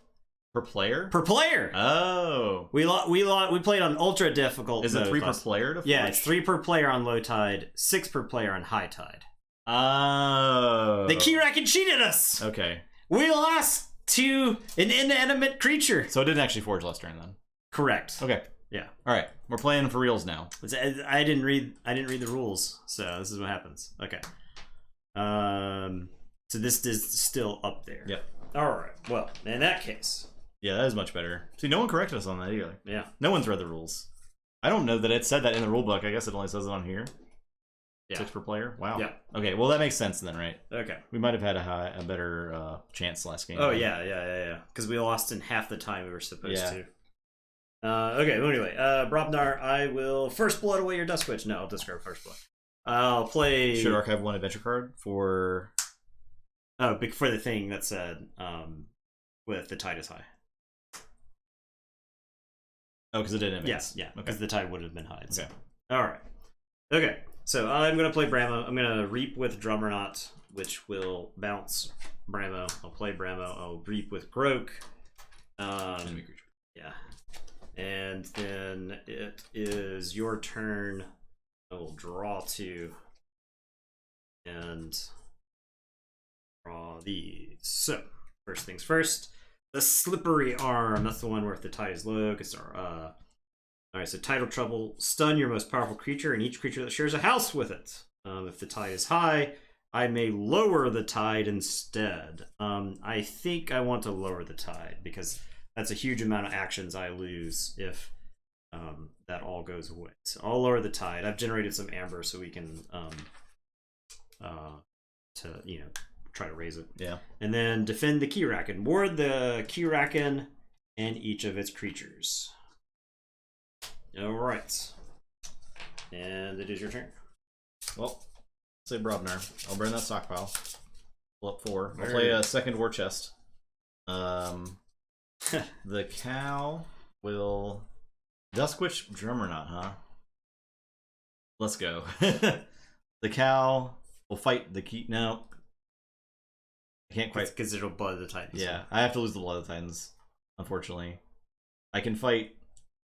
Per player? Per player. Oh. We played on ultra difficult. Is it 3 per player to forge? Yeah, it's 3 per player on low tide, 6 per player on high tide. Oh. The Keyraken cheated us. Okay. We lost to an inanimate creature. So it didn't actually forge last turn then. Correct. Okay. Yeah. All right. We're playing for reals now. I didn't read the rules, so this is what happens. Okay. So this is still up there. Yep. All right. Well, in that case. Yeah, that is much better. See, no one corrected us on that either. Yeah. No one's read the rules. I don't know that it said that in the rule book. I guess it only says it on here. Yeah. 6 per player. Wow. Yeah. Okay. Well, that makes sense then, right? Okay. We might have had a better chance last game. Oh yeah. Because we lost in half the time we were supposed to. Okay. Well, anyway, Brobnar, I will First Blood away your Dusk Witch. No, I'll discard First Blood. I'll play. Should archive 1 adventure card for. Oh, for the thing that said with the tide is high. Oh, because it didn't advance. Yeah, because the tide would have been high. So. Okay. All right. Okay. So I'm gonna play Bramo. I'm gonna Reap with Drummerknot, which will bounce Bramo. I'll play Bramo. I'll Reap with Grok. Yeah. And then it is your turn. I will draw 2. And draw these. So, first things first. The Slippery Arm. That's the one where if the tide is low, because alright, so Tidal Trouble. Stun your most powerful creature and each creature that shares a house with it. If the tide is high, I may lower the tide instead. I think I want to lower the tide because that's a huge amount of actions I lose if that all goes away. So I'll lower the tide. I've generated some amber so we can try to raise it. Yeah. And then defend the Keyraken. Ward the Keyraken and each of its creatures. Alright. And it is your turn. Well, say Brobnar. I'll burn that stockpile. Pull up 4. I'll play a second war chest. The cow will Duskwitch Drummerknot, huh? Let's go. The cow will fight the key. No, I can't quite because it'll blood the Titans. Yeah, I have to lose the Blood of the Titans, unfortunately. I can fight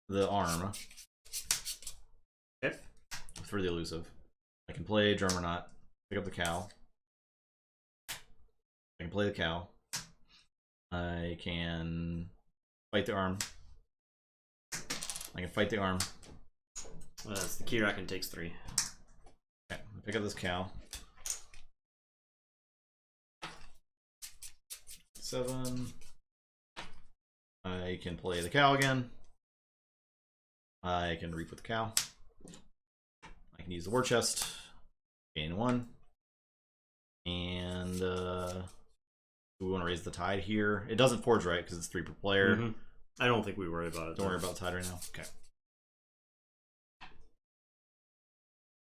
the arm. Okay. For the elusive. I can play Drummerknot, pick up the cow. I can play the cow. I can fight the arm. I can fight the arm. Well, that's the Keyraken takes 3. Okay, pick up this cow. 7. I can play the cow again. I can Reap with the cow. I can use the war chest. Gain 1. And we want to raise the tide here. It doesn't forge right because it's 3 per player. Mm-hmm. I don't think we worry about it. Don't worry about the tide right now. Okay.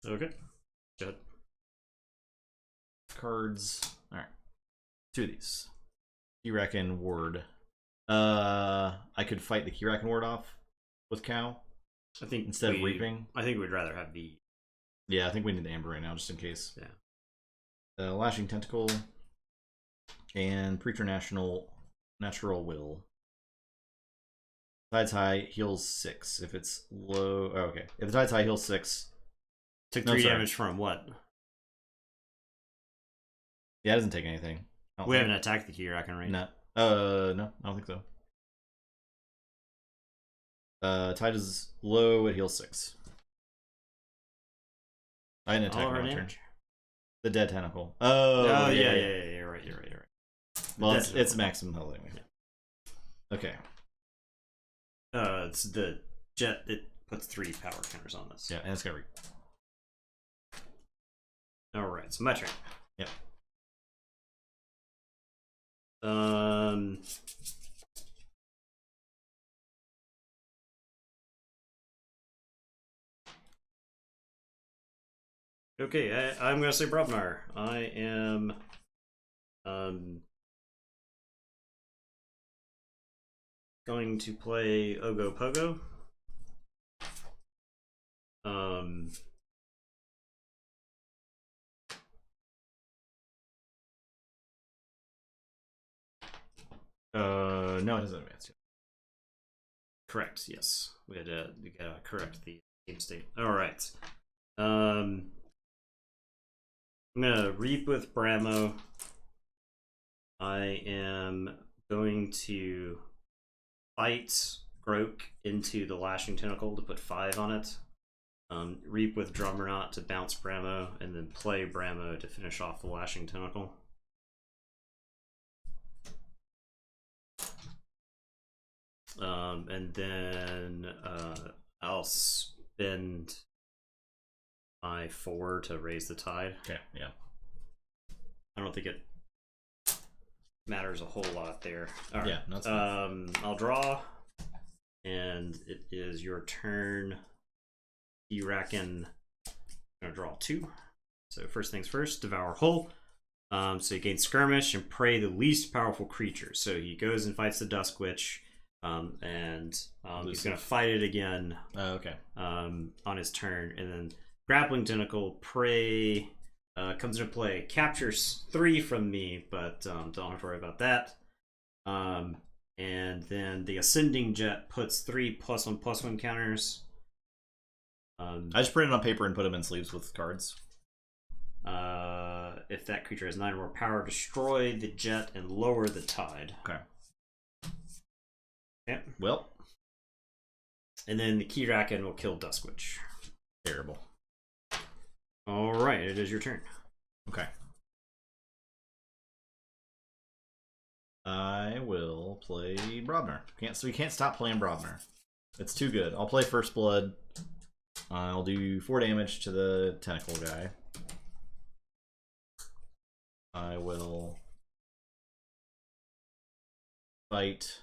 Okay. Good. Cards. Alright. 2 of these. Keyraken Ward. I could fight the Keyraken Ward off with cow. I think instead of Reaping. I think we'd rather have the. Yeah, I think we need the Amber right now just in case. Yeah. Lashing Tentacle and Preacher Natural Will. Tide's high, heals 6. If it's low, oh, okay. If the tide's high, heals 6. Took 3 damage from what? Yeah, it doesn't take anything. We haven't attacked the Keyraken, right? No. No, I don't think so. Tide is low, it heals 6. I didn't attack my turn. The Dead Tentacle. Oh, yeah. You're right. Well, it's maximum health anyway. Yeah. Okay. It's the jet. It puts 3 power counters on this. Yeah, and it's got Reap. All right, so my turn. Yep. Okay, I'm gonna say Brobnar. I am going to play Ogo Pogo. No, it doesn't advance yet. Correct, yes. We had to correct the game state. Alright. I'm gonna Reap with Bramo. I am going to fight Grok into the Lashing Tentacle to put 5 on it. Reap with Drummerknot to bounce Bramo, and then play Bramo to finish off the Lashing Tentacle. And then I'll spend my 4 to raise the tide. Okay, yeah. I don't think it matters a whole lot there. All right. Yeah, that's fine. I'll draw, and it is your turn. Keyraken. I'm gonna draw 2. So first things first, Devour Hull. So you gain Skirmish and prey the least powerful creature. So he goes and fights the Duskwitch. And he's gonna fight it again. Oh, okay. On his turn, and then Grappling Tentacle, Prey comes into play. Captures 3 from me, but don't have to worry about that. And then the Ascending Jet puts 3 +1/+1 counters. I just printed it on paper and put them in sleeves with cards. If that creature has 9 or more power, destroy the jet and lower the tide. Okay. Yep. Well. And then the Keyraken will kill Duskwitch. Terrible. Alright, it is your turn. Okay. I will play Brobner. So we can't stop playing Brobner. It's too good. I'll play First Blood. I'll do 4 damage to the tentacle guy. I will fight.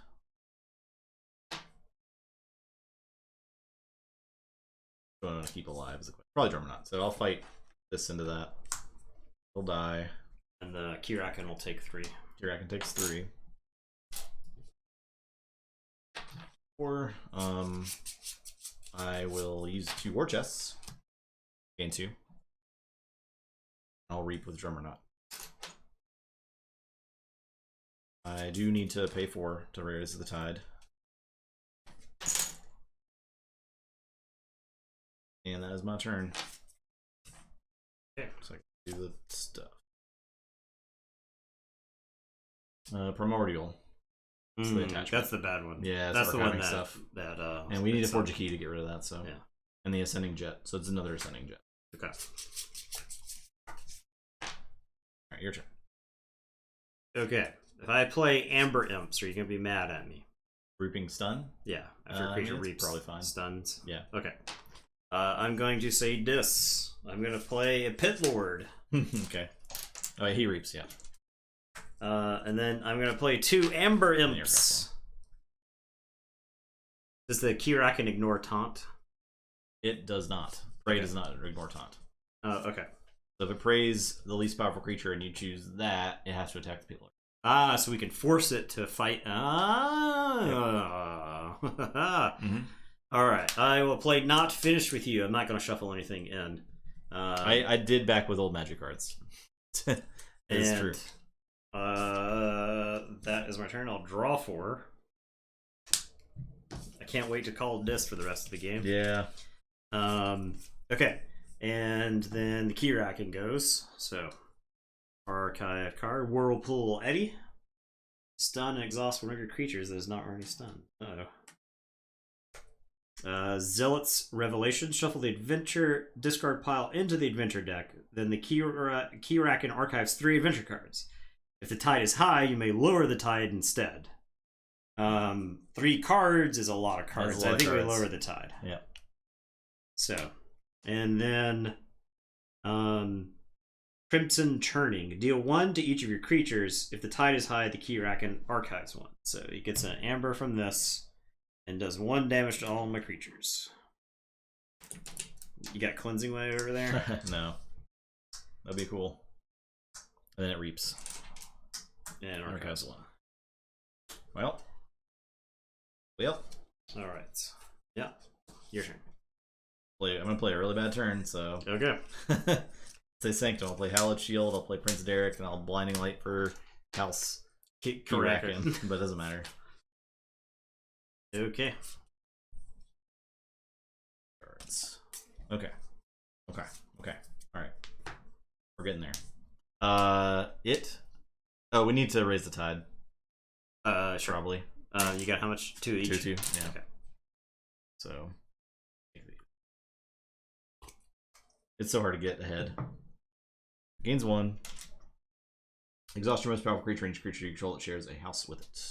What do I want to keep alive is the question. Probably Drummernot. So I'll fight this into that. He'll die. And the Keyraken will take 3. Keyraken takes 3. 4. I will use 2 war chests. Gain 2. I'll reap with Drummernot. I do need to pay 4 to raise the tide. And that is my turn. Okay. So I can do the stuff. Primordial. That's the attachment. That's the bad one. Yeah, that's the one that stuff. that and we need to forge a key to get rid of that. So yeah. And the Ascending Jet. So it's another Ascending Jet. Okay. Alright, your turn. Okay. If I play Amber Imps, are you gonna be mad at me? Reaping stun? Yeah. After a creature reaps, probably fine. Stuns. Yeah. Okay. I'm going to say dis. I'm gonna play a Pit Lord. Okay. Oh, he reaps, yeah. And then I'm gonna play 2 Amber Imps. Does the Keyraken ignore taunt? It does not. Prey does not ignore taunt. Oh, okay. So if it prays the least powerful creature and you choose that, it has to attack the Pit Lord. Ah, so we can force it to fight. Ah. Mm-hmm. All right. I will play Not Finished With You. I'm not going to shuffle anything in. I did back with old Magic cards. It's true. That is my turn. I'll draw 4. I can't wait to call Dis for the rest of the game. Yeah. Okay. And then the Keyraken goes. So, archive card. Whirlpool Eddy. Stun and exhaust one of your creatures that is not already stunned. Uh-oh. Zealot's Revelation. Shuffle the adventure discard pile into the adventure deck. Then the Keyraken archives 3 adventure cards. If the tide is high, you may lower the tide instead. 3 cards is a lot of cards. I think we lower the tide. Yeah. So, and then Crimson Turning. Deal 1 to each of your creatures. If the tide is high, the Keyraken archives 1. So he gets an amber from this and does 1 damage to all my creatures. You got Cleansing Wave over there? No. That'd be cool. And then it reaps. And archives 1. Well. Alright. Yeah. Your turn. I'm gonna play a really bad turn, so. Okay. Say Sanctum. I'll play Hallowed Shield, I'll play Prince Derek, and I'll Blinding Light for House Keyraken, but it doesn't matter. Okay. Cards. Okay. Alright. We're getting there. Oh, we need to raise the tide. Sure. Probably. You got how much? 2 each? 2, yeah. Okay. So. It's so hard to get ahead. Gains 1. Exhaust your most powerful creature, and each creature you control that shares a house with it.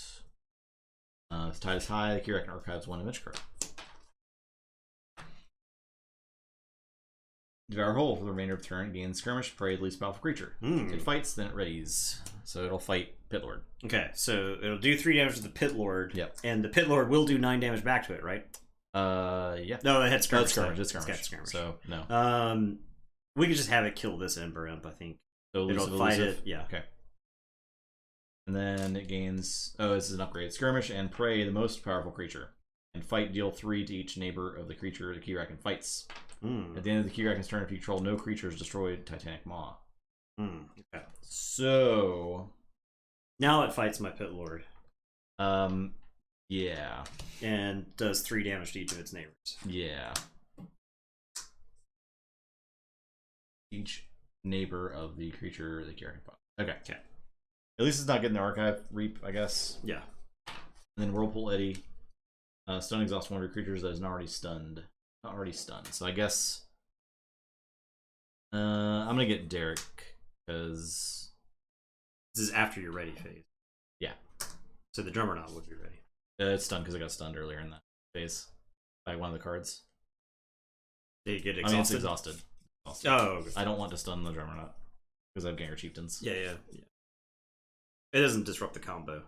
If the tide is high, the Keyraken archives 1 image card. Devour Whole for the remainder of the turn. Gains skirmish, prey, the least powerful creature. It fights, then it readies. So it'll fight Pit Lord. Okay, so it'll do 3 damage to the Pit Lord. Yep. And the Pit Lord will do 9 damage back to it, right? Yeah. No, it had skirmish. It's skirmish. So, no. We could just have it kill this Ember Imp, I think. So it'll fight it, yeah. Okay. And then it gains... Oh, this is an upgrade. Skirmish and Prey, the most powerful creature. And fight, deal 3 to each neighbor of the creature the Keyraken fights. Mm. At the end of the Keyraken's turn, if you control no creatures destroyed, Titanic Maw. Okay. So Now it fights my Pit Lord. Yeah. And does 3 damage to each of its neighbors. Yeah. Each neighbor of the creature the Keyraken fights. Okay. Okay. At least it's not getting the Archive Reap, I guess. Yeah. And then Whirlpool Eddy. Stun exhaust one of your creatures that is not already stunned. Not already stunned. So I guess I'm gonna get Derek because This is after your ready phase. Yeah. So the Drummernaut would be ready. It's stunned because I got stunned earlier in that phase by one of the cards. Did you get I exhausted? mean, it's exhausted. Oh, okay. I don't want to stun the Drummernaut because I have Ganger Chieftains. Yeah. It doesn't disrupt the combo.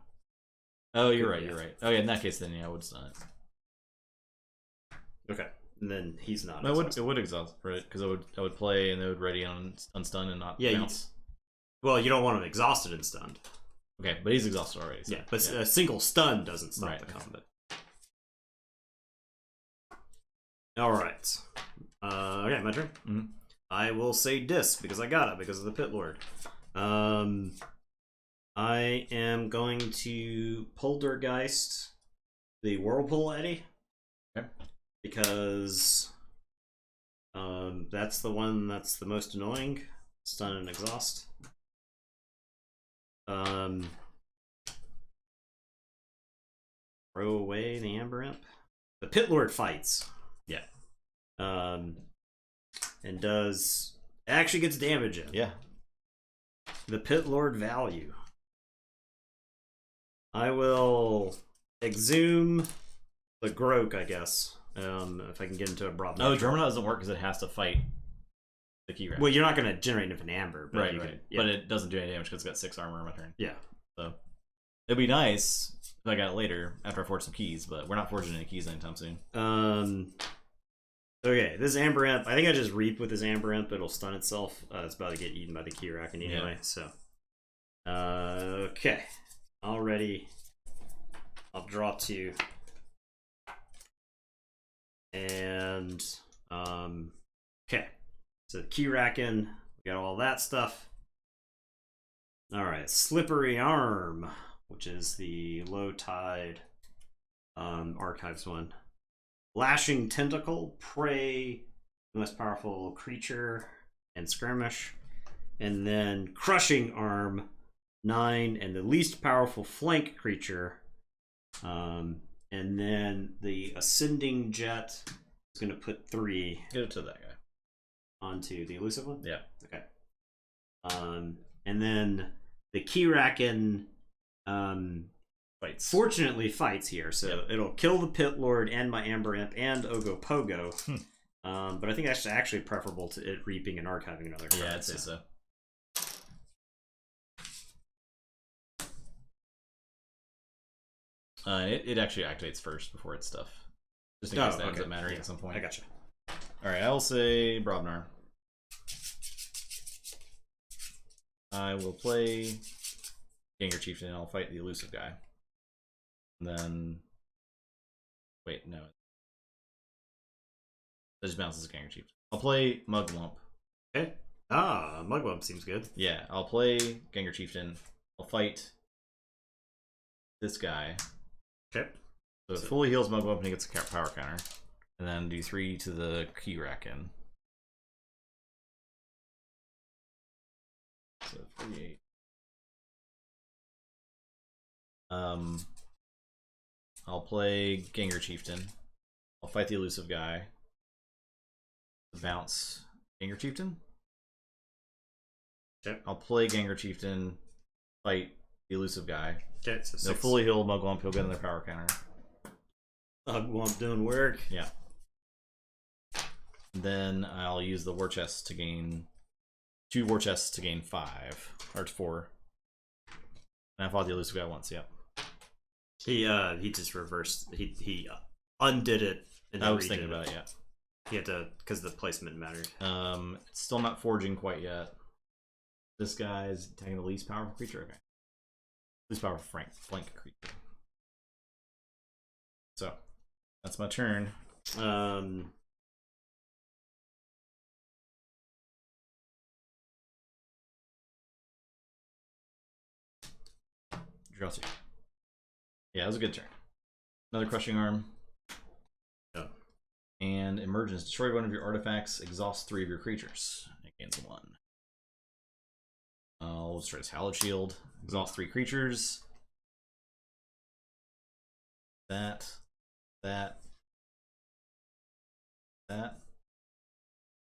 Oh, you're right. You're right. Oh, yeah. In that case, then yeah, I would stun it. Okay. And then he's not. No, it would exhaust, right? Because I would play and it would ready on stun and not bounce. Well, you don't want him exhausted and stunned. Okay, but he's exhausted already. So, yeah, but a single stun doesn't stop the combat. All right. Okay, my turn. Mm-hmm. I will say Disc because I got it because of the Pit Lord. I am going to Poltergeist the Whirlpool Eddy. Okay. Because that's the one that's the most annoying. Stun and exhaust. Throw away the Amber Imp. The Pit Lord fights. Yeah. And does actually gets damage in. Yeah. The Pit Lord value. I will exhume the Groke, I guess. If I can get into a Brobnar. No, Drummernaut doesn't work because it has to fight the Keyraken. Well, you're not going to generate an Amber. But right. Can, But it doesn't do any damage because it's got 6 armor on my turn. Yeah. So it'd be nice if I got it later after I forge some keys, but we're not forging any keys anytime soon. Okay, this Amber Imp, I think I just Reap with this Amber Imp. It'll stun itself. It's about to get eaten by the Keyraken anyway, so. Okay. Already. I'll draw 2. And, okay. So Keyraken, we got all that stuff. Alright, Slippery Arm, which is the Low Tide Archives one. Lashing Tentacle, Prey, the most powerful creature, and Skirmish. And then Crushing Arm, 9, and the least powerful flank creature. And then the Ascending Jet is going to put 3. Get it to that guy. Onto the elusive one? Yeah. Okay. And then the Keyraken Fights. fortunately fights here, so it'll kill the Pit Lord and my Amber Imp and Ogopogo. But I think that's actually preferable to it reaping and archiving another card. Yeah, I'd say so. It actually activates first before its stuff. Just in case that ends up mattering at some point. I gotcha. Alright, I will say Brobnar. I will play Ganger Chieftain and I'll fight the elusive guy. And then wait, no. That just bounces Ganger Chieftain. I'll play Mugwump. Okay. Ah, Mugwump seems good. Yeah, I'll play Ganger Chieftain. I'll fight this guy. Okay. So it fully heals Mugwump and he gets a power counter. And then do 3 to the Keyraken. So 48. I'll play Ganger Chieftain. I'll fight the elusive guy. Bounce Ganger Chieftain. Okay. I'll play Ganger Chieftain. Fight the elusive guy. Okay, so 6. They'll fully heal Mugwump. He'll get another power counter. Mugwump doing work. Yeah. Then I'll use the war chest to gain 2 war chests to gain 5 or 4. And I fought the elusive guy once. Yep. He just reversed. He undid it. And I was thinking about it. Yeah. He had to because the placement mattered. It's still not forging quite yet. This guy's taking the least powerful creature. Okay. Least powerful flank creature. So That's my turn. Draw 2. Yeah, that was a good turn. Another Crushing Arm. Yeah. And Emergence. Destroy one of your artifacts. Exhaust 3 of your creatures. It gains 1. I'll destroy this Hallowed Shield. Exhaust 3 creatures. That.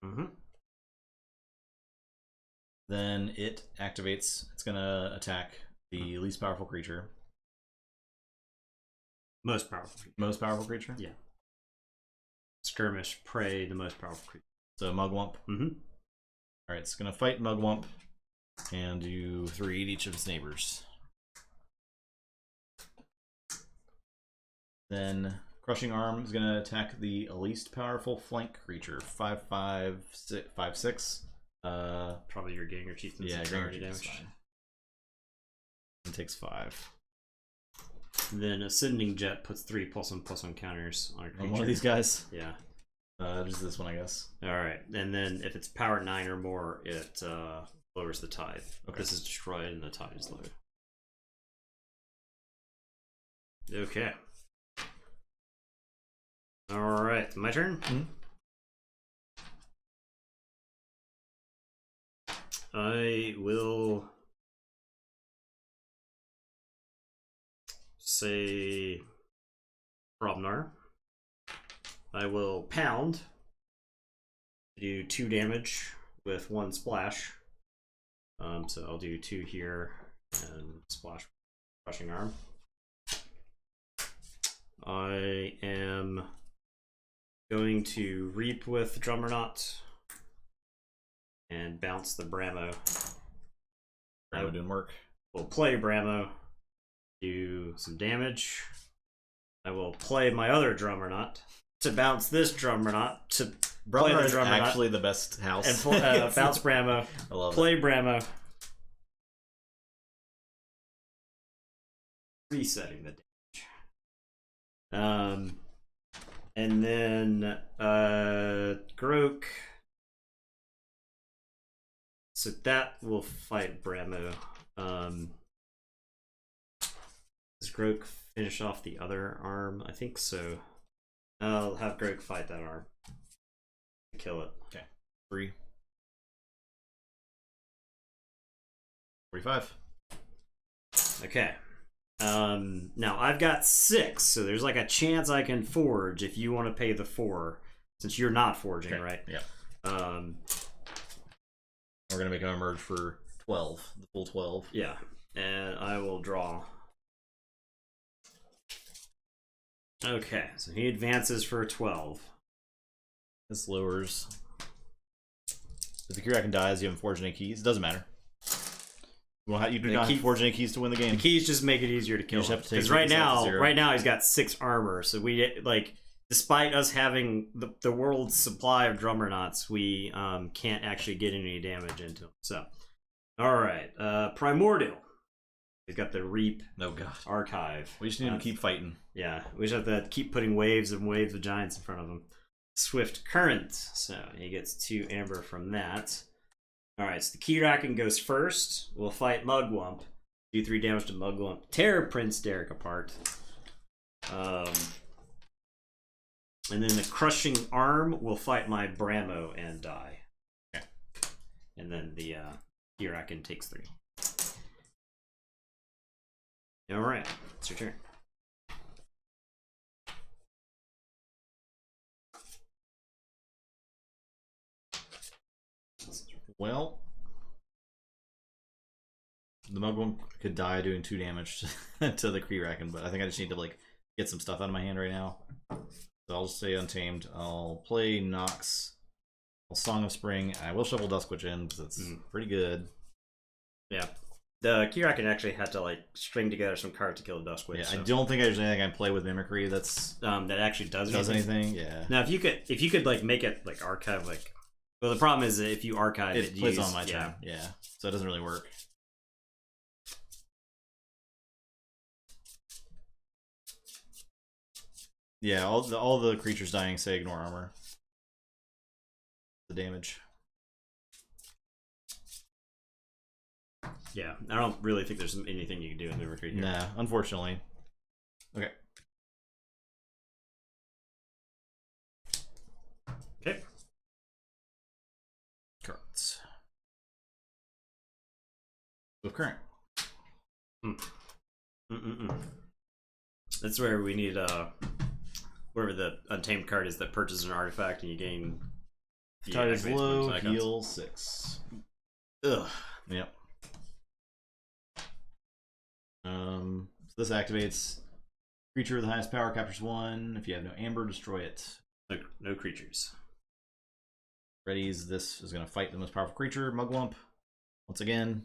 Mm-hmm. Then it activates. It's gonna attack the least powerful creature. Most powerful creature. Most powerful creature? Yeah. Skirmish, prey, the most powerful creature. So Mugwump. Mm-hmm. Alright, it's gonna fight Mugwump and do 3 at each of its neighbors. Then Crushing Arm is gonna attack the least powerful flank creature. 5/5/6. Probably your Ganger Chieftain's Ganger damage. And takes 5. Then Ascending Jet puts 3+1/+1 counters on a creature. On one of these guys? Yeah. Just this one, I guess. Alright, and then if it's power 9 or more, it lowers the tide. Okay. This is destroyed and the tide is lowered. Okay. Alright, my turn? Mm-hmm. I will say Robnar. I will pound, do 2 damage with 1 splash. So I'll do 2 here and splash Crushing Arm. I am going to Reap with Drummerknot and bounce the Bramo. Bramo doing work. We'll play Bramo, do some damage. I will play my other Drummerknot to bounce this Drummerknot to play the is Drummerknot. Actually the best house. And bounce Bramo. I love play it. Bramo. Resetting the damage. And then Grok. So that will fight Bramo. Does Grok finish off the other arm? I think so. I'll have Grok fight that arm. Kill it. Okay. 3. 45. Okay. Now I've got 6, so there's like a chance I can forge if you want to pay the 4, since you're not forging, okay. right? Yeah. We're gonna make him emerge for 12, the full 12. Yeah, and I will draw. Okay, so he advances for 12. This lowers. If the Keyraken dies, you haven't forged any keys. It doesn't matter. You do not have to forge any keys to win the game. The keys just make it easier to kill him. Because right now he's got 6 armor, so we like, despite us having the world's supply of Drummernauts, we can't actually get any damage into him. So, all right, Primordial. He's got the Reap. Oh god. Archive. We just need to keep fighting. Yeah, we just have to keep putting waves and waves of giants in front of him. Swift Current. So he gets 2 amber from that. Alright, so the Keyraken goes first. We'll fight Mugwump. Do 3 damage to Mugwump. Tear Prince Derek apart. And then the Crushing Arm will fight my Bramo and die. Okay. And then the Keyraken takes 3. Alright, it's your turn. Well, the Mugwump could die doing 2 damage to the Keyraken, but I think I just need to like get some stuff out of my hand right now. So I'll just stay Untamed. I'll play Nox. I'll Song of Spring. I will shuffle Duskwitch in because it's pretty good. Yeah. The Keyraken actually had to like string together some cards to kill the Duskwitch. Yeah, so. I don't think there's anything I can play with Mimicry that's that actually does anything. Yeah. Now if you could like make it like archive like, well, the problem is that if you archive it plays on my turn. Yeah, so it doesn't really work. Yeah, all the creatures dying say ignore armor. The damage. Yeah, I don't really think there's anything you can do in the retreat here. Nah, unfortunately. Okay. Okay. Cards. With current. That's where we need wherever the untamed card is that purchases an artifact and you gain. Tide is low, heal 6. Ugh. Yep. So this activates creature with the highest power captures 1. If you have no amber, destroy it. No creatures. Readies. This is going to fight the most powerful creature, Mugwump, once again.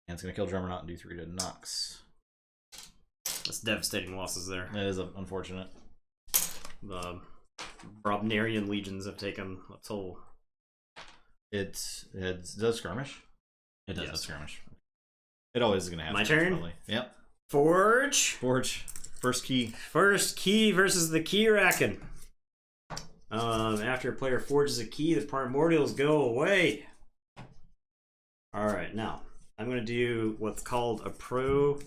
And it's going to kill Drummernaut and do 3 to Nox. That's devastating losses there. That is unfortunate. The Brobnarian legions have taken a toll. It does skirmish. It does have skirmish. It always is going to have. My turn? Probably. Yep. Forge. First key. First key versus the Keyraken. After a player forges a key, the primordials go away. Alright, now I'm going to do what's called a pro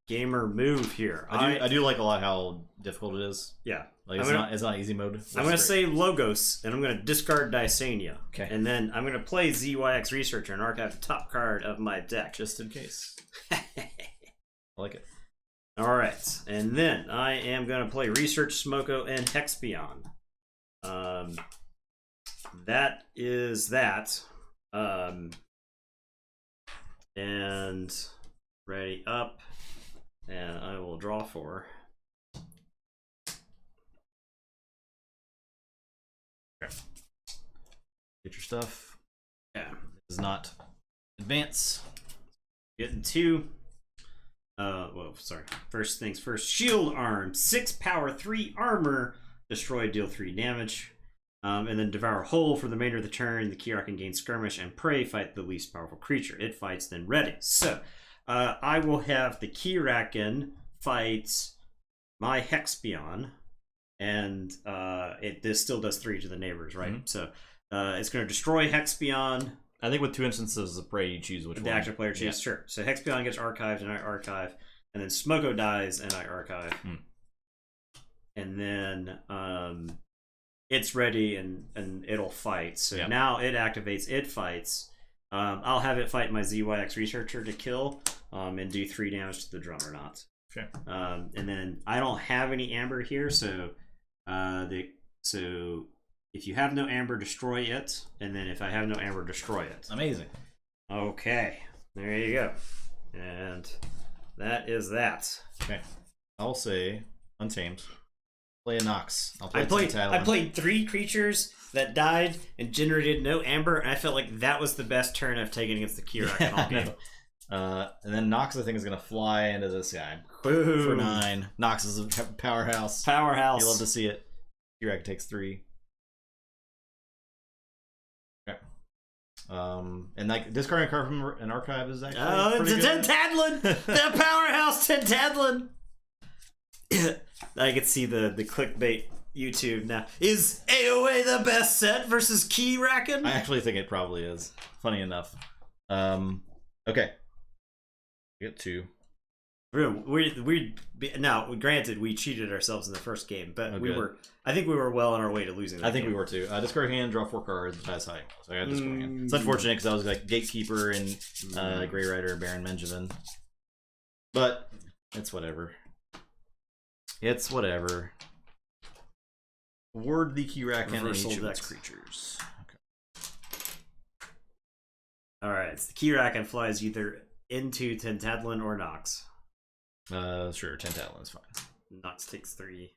gamer move here. I do like a lot how difficult it is. Yeah. Like it's not easy mode. I'm going to say Logos, and I'm going to discard Dysania. Okay. And then I'm going to play ZYX Researcher and archive the top card of my deck. Just in case. I like it. Alright, and then I am going to play Research, Smoko, and Hexpion. That is that. And ready up. And I will draw 4. Okay. Get your stuff. Yeah. Does not advance. Getting 2. Well, sorry. First things first. Shield Arm. 6 power, 3 armor. Destroy, deal 3 damage. And then Devour Whole for the remainder of the turn. The Keyraken gains Skirmish and Prey. Fight the least powerful creature. It fights, then ready. So, I will have the Keyraken fight my Hexpion. And this still does 3 to the neighbors, right? Mm-hmm. So, it's going to destroy Hexpion. I think with 2 instances of Prey, you choose which one. The active player chooses, yeah. Sure. So Hexpion gets archived and I archive. And then Smoko dies and I archive. And then it's ready and it'll fight. So now it activates, it fights. I'll have it fight my ZYX Researcher to kill and do 3 damage to the Drummernaut. Okay. And then I don't have any amber here, so if you have no amber, destroy it. And then if I have no amber, destroy it. Amazing. Okay. There you go. And that is that. Okay. I'll say Untamed. Play a Nox. I played 3 creatures that died and generated no amber, and I felt like that was the best turn I've taken against the Keyraken all game. And then Nox, I think, is going to fly into this guy. Boom. For 9. Nox is a powerhouse. Powerhouse. You love to see it. Keyraken takes 3. Okay. And like discarding a card from an archive is actually pretty good. Tentadlin! The powerhouse Tentadlin! I can see the clickbait YouTube now. Is AOA the best set versus Keyraken? I actually think it probably is. Funny enough. Okay. We get 2. Now, granted, we cheated ourselves in the first game, but I think we were well on our way to losing. I think we were too. Discard hand, draw 4 cards, pass high. So I got discard hand. It's unfortunate because I was like Gatekeeper and Grey Rider, Baron Benjamin. But it's whatever. It's whatever. Ward the Keyraken and each of its creatures. Okay. Alright, so the Keyraken flies either into Tentadlin or Nox. Sure, Tentadlin's fine. Nox takes 3.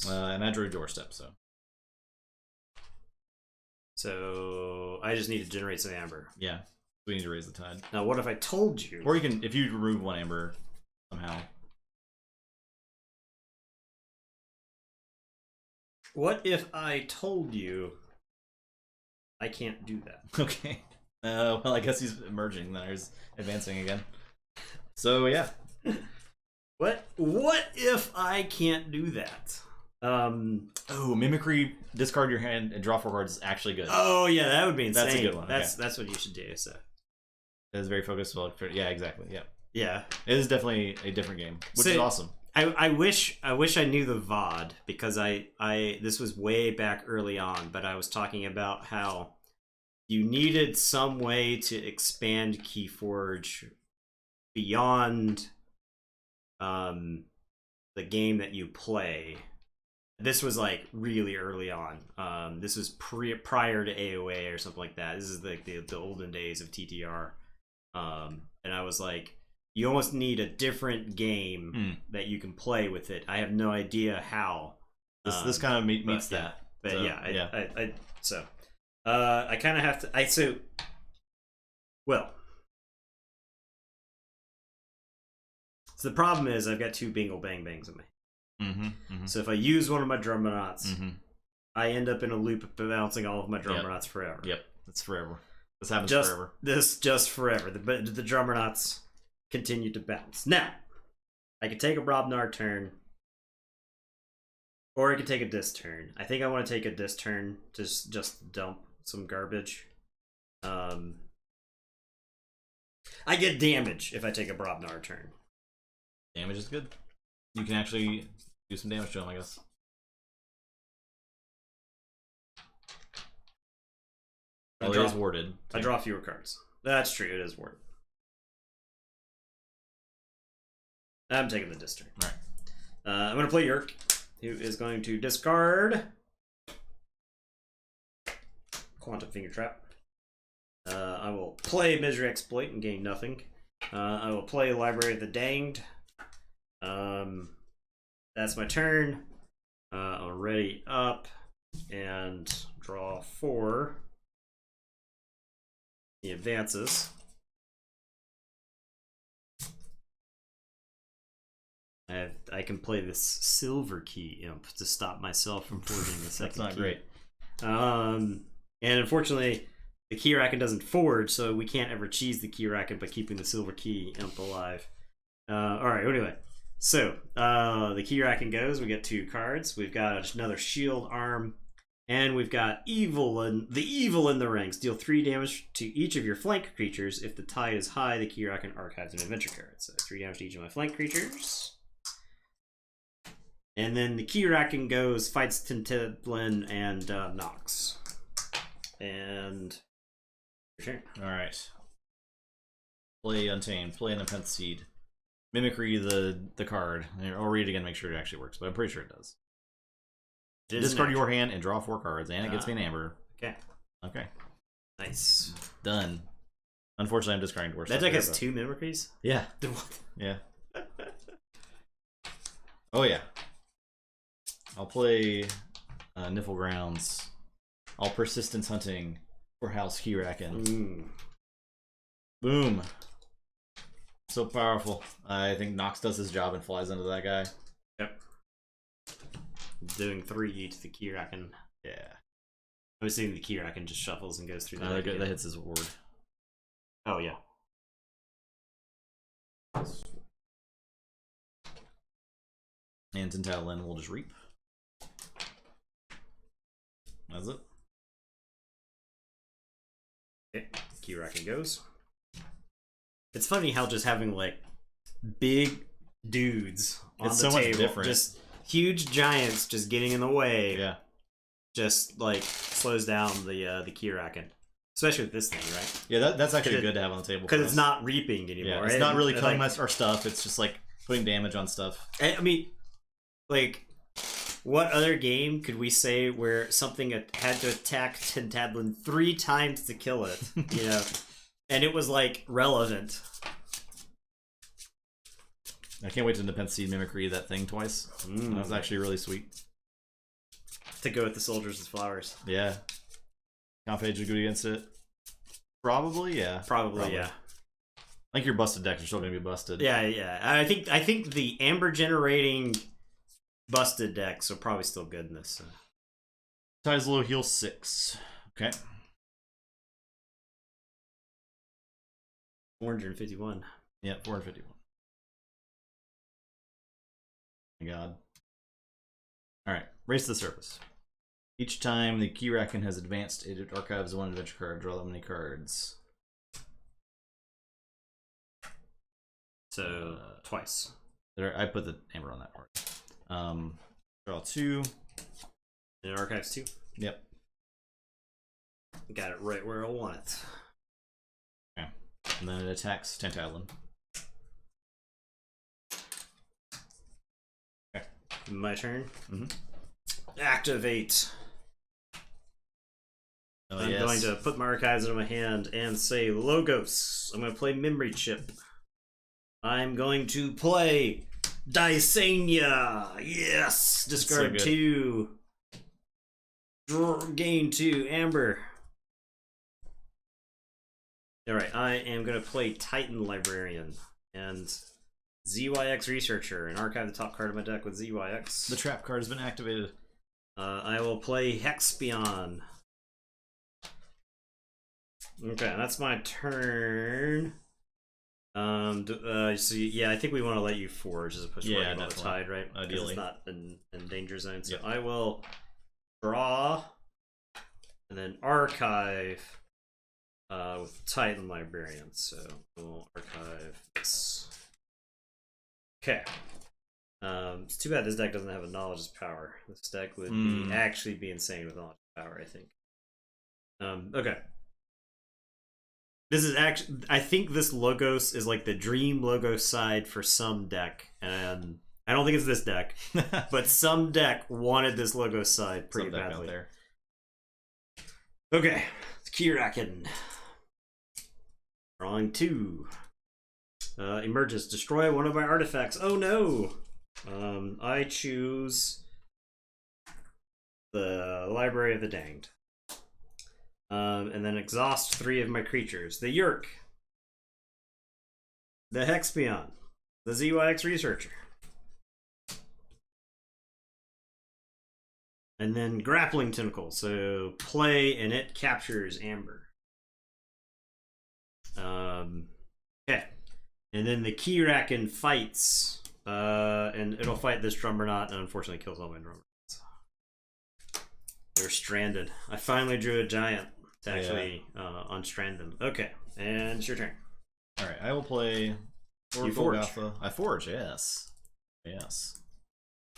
And I drew Doorstep, so. So I just need to generate some amber. Yeah. We need to raise the tide. Now, what if I told you? Or you can, if you remove 1 amber somehow. What if I told you I can't do that? Okay. Well, I guess he's emerging. Then he's advancing again. So yeah. What if I can't do that? Oh, mimicry, discard your hand and draw 4 cards is actually good. Oh yeah, that would be insane. That's a good one. Okay. That's what you should do. So it is very focused. Yeah, exactly. Yeah. Yeah. It is definitely a different game, which is awesome. I wish I knew the VOD, because this was way back early on, but I was talking about how you needed some way to expand Keyforge beyond the game that you play. This was like really early on. This was prior to AOA or something like that. This is like the olden days of TTR. And I was like, you almost need a different game that you can play with it. I have no idea how. This kind of meets that. But so, yeah, I kind of have to. So the problem is I've got 2 Bingle Bang Bangs in me. So if I use one of my Drummernauts, I end up in a loop of bouncing all of my Drummernauts forever. Yep, that's forever. This happens forever. Just forever. The Drummernauts continue to bounce. Now, I could take a Brobnar turn, or I could take a disc turn. I think I want to take a disc turn to just dump some garbage. I get damage if I take a Brobnar turn. Damage is good. You can actually do some damage to him, I guess. It is warded. I draw fewer cards. That's true, it is warded. I'm taking the disc turn. Alright. I'm going to play Yerk, who is going to discard Quantum Finger Trap. I will play Misery Exploit and gain nothing. I will play Library of the Danged. That's my turn. I'll ready up and draw 4. He advances. I can play this Silver Key Imp to stop myself from forging the second That's not key. great. And unfortunately, the Keyraken doesn't forge, so we can't ever cheese the Keyraken by keeping the Silver Key Imp alive. Alright, anyway. So, the Keyraken goes. We get 2 cards. We've got another Shield Arm. And we've got the Evil in the Ranks. Deal 3 damage to each of your flank creatures. If the tide is high, the Keyraken archives an adventure card. So 3 damage to each of my flank creatures. And then the Keyraken goes, fights Tintedlin and Nox. And your turn. Alright. Play Untamed. Play an Nepenthe Seed. Mimicry the card. I'll read it again to make sure it actually works, but I'm pretty sure it does. Discard your hand and draw 4 cards, and it gets me an amber. Okay. Okay. Nice. Done. Unfortunately, I'm discarding worse. That deck has 2 mimicries? Yeah. Yeah. Oh, yeah. I'll play Niffle Grounds. I'll Persistence Hunting for House Keyraken. Boom. So powerful. I think Nox does his job and flies into that guy. Yep. Doing 3 to the Keyraken. Yeah. I was thinking the Keyraken just shuffles and goes through that. That hits his ward. Oh, yeah. And Tintadlin will just reap. That's it. Okay, Keyraken goes. It's funny how just having like big dudes on the table, different. Just huge giants just getting in the way. Yeah. Just like slows down the Keyraken. Especially with this thing, right? Yeah, that's actually good to have on the table. Because it's not reaping anymore. Yeah, it's not really killing our stuff. It's just like putting damage on stuff. I mean, like, what other game could we say where something had to attack Tintadlin 3 times to kill it? You know, and it was like relevant. I can't wait to Nepenthe Seed Mimicry that thing twice. That was actually really sweet. To go with the soldiers with flowers. Yeah. Confage is good against it. Probably, yeah. Probably, yeah. I think your busted decks are still gonna be busted. Yeah, yeah. I think the amber generating busted decks are probably still good in this. Ties low, heal 6. Okay. 451. Yeah, 451. My God. Alright, race to the surface. Each time the Keyraken has advanced, it archives one adventure card. Draw that many cards. So twice. I put the amber on that part. Draw 2. And it archives 2. Yep. Got it right where I want it. Okay. And then it attacks Tantalon. Okay. My turn. Mm-hmm. Activate. Oh, I'm going to put my archives into my hand and say Logos. I'm going to play Memory Chip. I'm going to play Dysania. Yes! Discard so 2. Gain 2. Amber. Alright, I am going to play Titan Librarian and ZYX Researcher and archive the top card of my deck with ZYX. The trap card has been activated. I will play Hexpion. Okay, that's my turn. So yeah, I think we want to let you forge as opposed to worrying about the tide, right? Ideally, it's not in danger zone. So yep. I will draw and then archive with Titan Librarian. So we'll archive this. Okay. It's too bad this deck doesn't have a knowledge as power. This deck would actually be insane with knowledge as power, I think. Okay. This is actually, I think this Logos is like the dream Logos side for some deck, and I don't think it's this deck, but some deck wanted this Logos side pretty badly. There. Okay, Keyraken. Drawing 2. Emerges. Destroy one of my artifacts. Oh no! I choose the Library of the Danged. And then exhaust 3 of my creatures. The Yerk. The Hexpion. The ZYX Researcher. And then Grappling Tentacle. So play and it captures Amber. Okay. And then the Keyraken fights. And it'll fight this Drummerknot and unfortunately kills all my Drummers. They're stranded. I finally drew a giant to actually unstrand them. Okay, and it's your turn. Alright, I will play You forge. I forge, yes. Yes.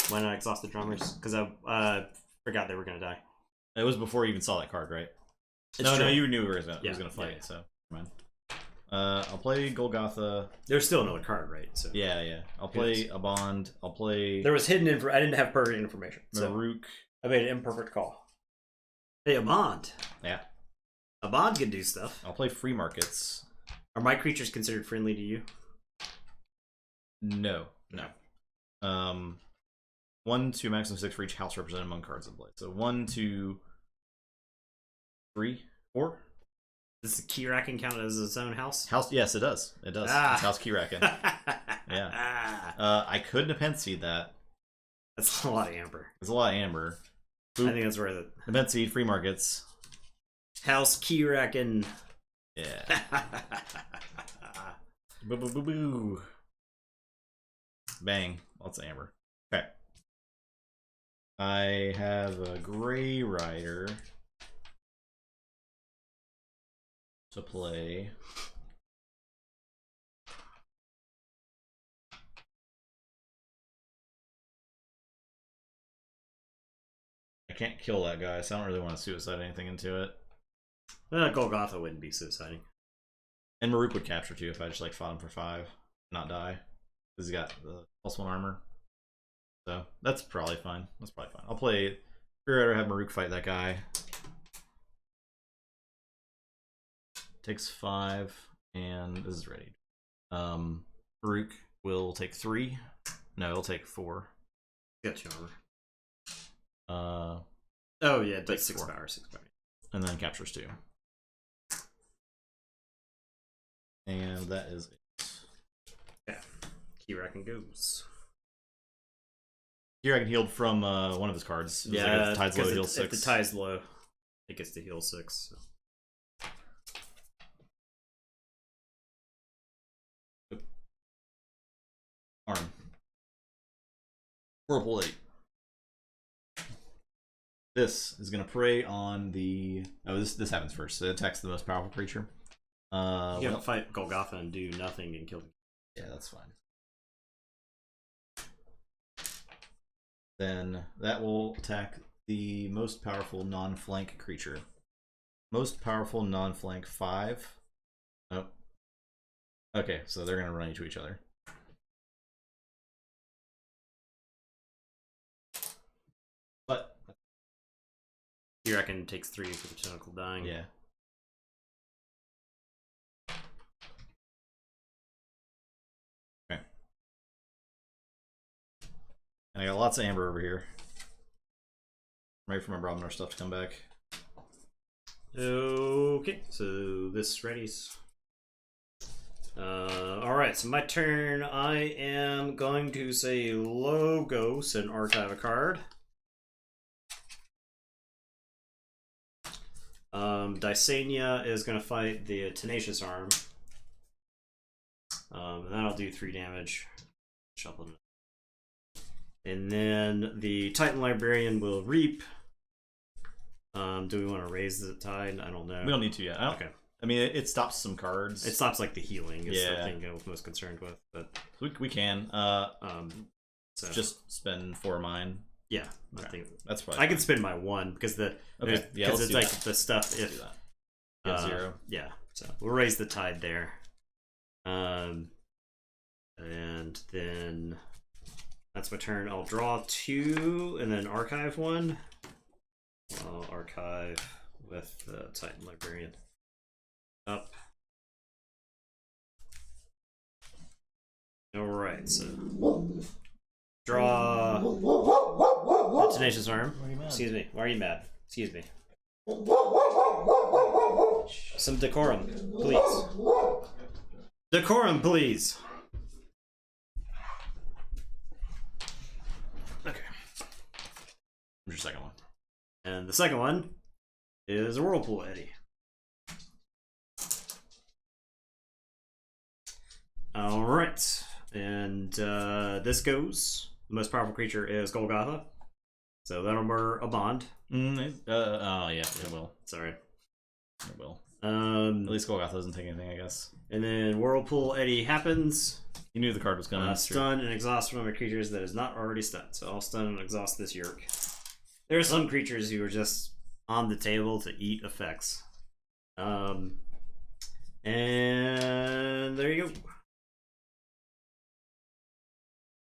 Why not exhaust the drummers? Because I forgot they were going to die. It was before you even saw that card, right? It's no, true. you knew it was going to fight, yeah. so never mind. I'll play Golgotha. There's still another card, right? So yeah. I'll play a bond. I'll play. There was hidden info. I didn't have perfect information. So Maruk. I made an imperfect call. Hey, a bond. Yeah. A bond can do stuff. I'll play Free Markets. Are my creatures considered friendly to you? No. 1, 2, maximum 6 for each house represented among cards in play. So 1, 2, 3, 4. Does the Keyraken count as its own house? Yes, it does. It does. Ah. It's House Keyraken. Yeah. I couldn't have Pentseed that. That's a lot of amber. It's a lot of amber. Boop. I think that's worth it. Pentseed, Free Markets. House Keyraken. Yeah. Boo boo boo boo. Bang. Lots of amber. Okay. I have a Gray Rider to play. I can't kill that guy, so I don't really want to suicide anything into it. Golgotha wouldn't be suiciding. And Maruk would capture too if I just like fought him for 5, not die. Because he's got the +1 armor. So that's probably fine. That's probably fine. I'll play Gray Rider, have Maruk fight that guy. Takes 5, and this is ready. Maruk will take 3. No, it'll take 4. Got 2 armor. Oh yeah, like 6 power, 6 power. And then captures 2. And that is it. Yeah. Keyraken goes. Keyraken healed from one of his cards. Yeah, like if the tide's low, it heals 6. If the tide's low, it gets to heal 6. So. Arm. Whirlpool 8. This is going to prey on the... Oh, this happens first. So it attacks the most powerful creature. You gotta fight Golgotha and do nothing and kill him. Yeah, that's fine. Then that will attack the most powerful non-flank creature. Most powerful non-flank 5. Oh. Okay, so they're going to run into each other. But Keyraken takes 3 for the tentacle dying. yeah. Okay. And I got lots of amber over here. I'm ready for my Brobnar stuff to come back. Okay, so this readies. Alright, so my turn. I am going to say Logos and archive a card. Dysania is going to fight the Tenacious Arm. And that'll do 3 damage. Shuffle them. And then the Titan Librarian will reap. Do we want to raise the tide? I don't know. We don't need to yet. Okay. I mean, it stops some cards. It stops like the healing is Yeah. the thing I was most concerned with. But we can. so Just spend 4 of mine. yeah, Okay. I think That's fine. I can spend my 1 because Okay, yeah, because let's it's do like that. the stuff Let's if do that. Yeah, 0. Yeah, so we'll raise the tide there. And then that's my turn. I'll draw 2 and then archive 1. I'll archive with the Titan Librarian up. Alright, so draw the Tenacious Arm. Why are you mad? Excuse me. Why are you mad? Excuse me. Some decorum, please. Decorum, please. Okay. Where's your second one? And the second one is a Whirlpool Eddy. Alright. And this goes. The most powerful creature is Golgotha. So that'll murder a bond. Oh, yeah, it will. Sorry. It will. At least Golgotha doesn't take anything, I guess. And then Whirlpool Eddy happens. You knew the card was coming. That's true. Stun and exhaust one of my creatures that is not already stunned. So I'll stun and exhaust this Yerk. There are some creatures who are just on the table to eat effects. And there you go.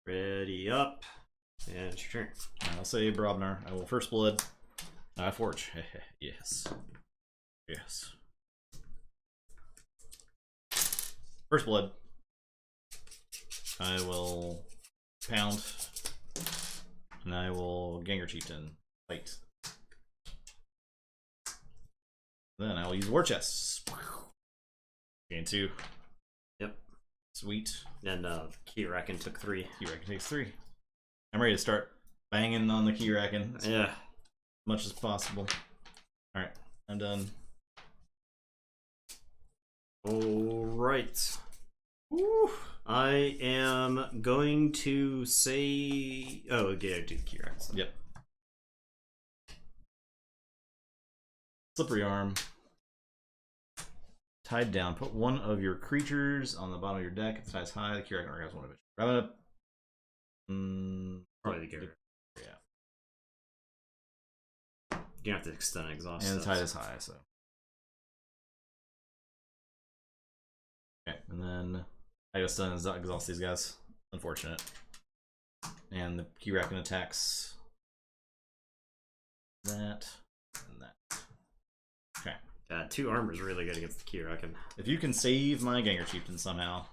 Ready up. And it's your turn. I'll say Brobnar. I will first blood. Forge. Yes. Yes. First blood. I will pound. And I will Ganger Chieftain. Fight. Then I will use War Chest. Gain 2. Yep. Sweet. And Keyraken took 3. Keyraken takes 3. I'm ready to start banging on the Keyraken as Yeah. much as possible. Alright, I'm done. Alright. I am going to say... Oh, yeah, do the Keyraken. Yep. Slippery Arm. Tied down. Put one of your creatures on the bottom of your deck. If the tie's high, the Keyraken archives one of it. Grab it up. Probably the Keyraken. Yeah. You have to extend and exhaust. And the stuff. tide is high, so. Okay, and then I go stun and exhaust these guys. Unfortunate. And the Keyraken attacks that and that. Okay. God, 2 armor is really good against the Keyraken. If you can save my Ganger Chieftain somehow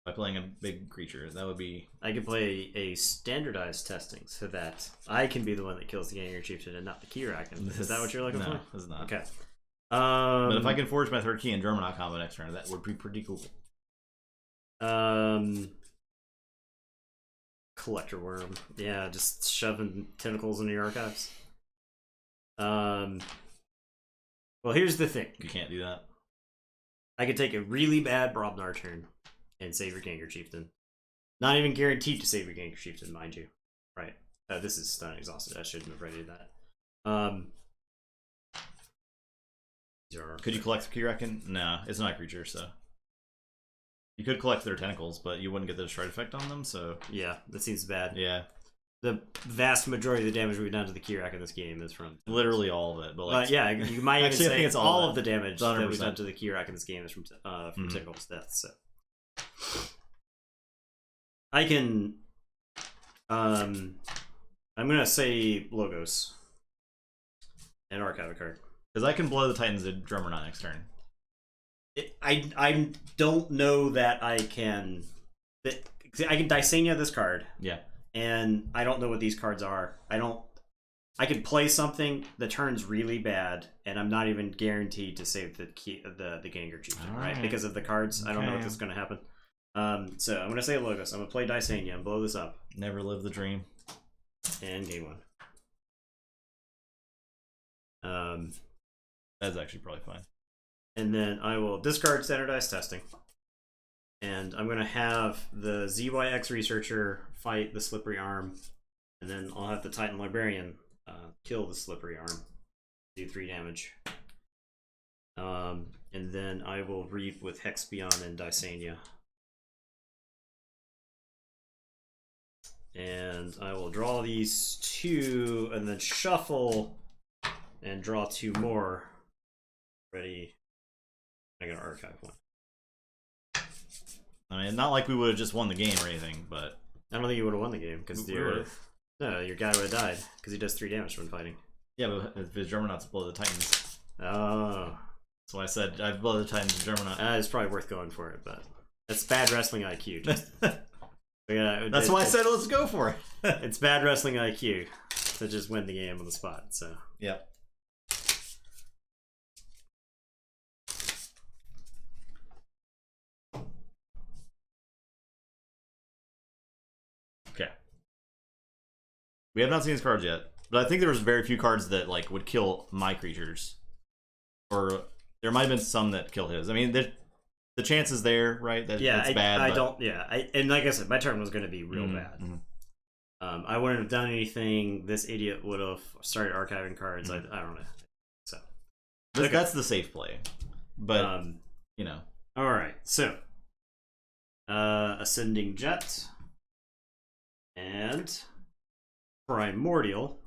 by playing a big creature, that would be... I could play a standardized testing so that I can be the one that kills the Ganger Chieftain and not the Keyraken. Is that what you're looking for? No, it's not. Okay. But if I can forge my 3rd key and German combo next turn, that would be pretty cool. Collector Worm. Yeah, just shoving tentacles into your archives. Well, here's the thing. You can't do that. I could take a really bad Brobnar turn and save your Ganger Chieftain. Not even guaranteed to save your Gengar Chieftain, mind you. Right. This is stun exhausted. I shouldn't have readied that. Could you collect Keyraken? No, it's not a creature, so. You could collect their tentacles, but you wouldn't get the destroy effect on them, so. Yeah, that seems bad. Yeah. The vast majority of the damage we've done to the Keyraken in this game is from... Literally all of it. But like, yeah, you might even actually, I say think it's all of the damage 100%. that we've done to the Keyraken in this game is from Tickle's death, so... I can... I'm gonna say Logos. And archive a card. Because I can blow the Titans to Drummerknot next turn. I don't know that I can... I can Dysania this card. Yeah. And I don't know what these cards are. I can play something that turns really bad, and I'm not even guaranteed to save the Gengar Chieftain, right? Because of the cards. Okay. I don't know what's going to happen. So I'm going to say Logos. I'm going to play Dysania and blow this up. Never live the dream. And game 1. That's actually probably fine. And then I will discard Standardized Testing. And I'm going to have the ZYX Researcher fight the Slippery Arm. And then I'll have the Titan Librarian kill the Slippery Arm. Do 3 damage. And then I will read with Hexpion and Dysania. And I will draw these 2 and then shuffle and draw 2 more. Ready. I'm going to archive 1. I mean, not like we would have just won the game or anything, but... I don't think you would have won the game, because your guy would have died, because he does 3 damage when fighting. Yeah, but if his Drummernauts blow the Titans. Oh. That's why I said I'd blow the Titans and Drummernauts. It's probably worth going for it, but... That's bad wrestling IQ. That's why I said let's go for it. It's bad wrestling IQ to just win the game on the spot, so... Yep. Okay. We have not seen these cards yet, but I think there was very few cards that like would kill my creatures, or there might have been some that kill his. I mean, the chance is there, right? That it's bad. And like I said, my turn was going to be real bad. I wouldn't have done anything. This idiot would have started archiving cards. I don't know. So that's the safe play, but you know. All right, so Ascending Jet. And Primordial.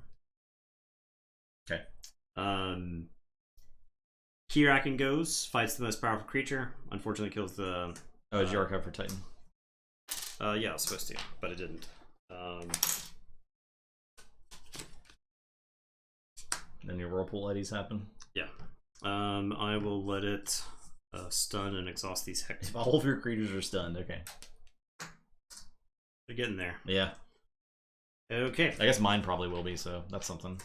Okay. Keyraken goes, fights the most powerful creature. Unfortunately, kills the. Oh, did you archive for Titan? Yeah, I was supposed to, but it didn't. Then your Whirlpool eddies happen. Yeah. I will let it stun and exhaust these hex. If all of your creatures are stunned, okay. They're getting there. Yeah. Okay. I guess mine probably will be, so that's something.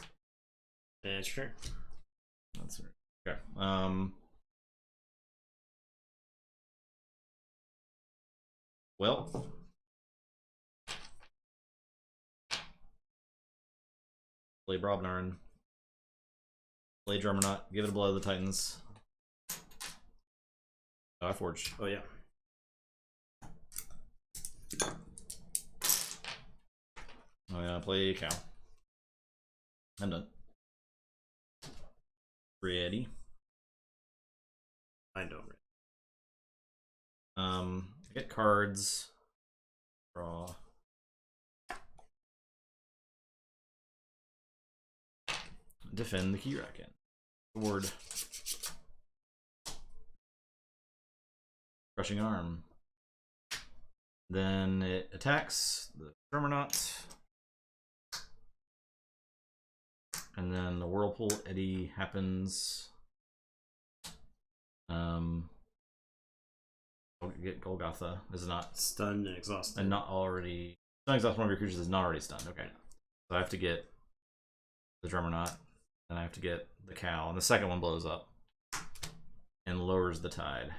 That's true. That's okay. Well. Play Brobnarn. Play Drummerknot. Give it a blow to the Titans. Oh, I forged. Oh, yeah. Oh yeah, play Cow. I'm done. Ready. I don't. Get cards. Draw. Defend the Keyraken. Ward. Crushing Arm. Then it attacks the Drummerknot. And then the Whirlpool Eddy happens. Get Golgotha is not stunned and exhausted. And not already. Stun exhaust one of your creatures is not already stunned. Okay. So I have to get the Drummerknot. And I have to get the Cow. And the second one blows up. And lowers the tide.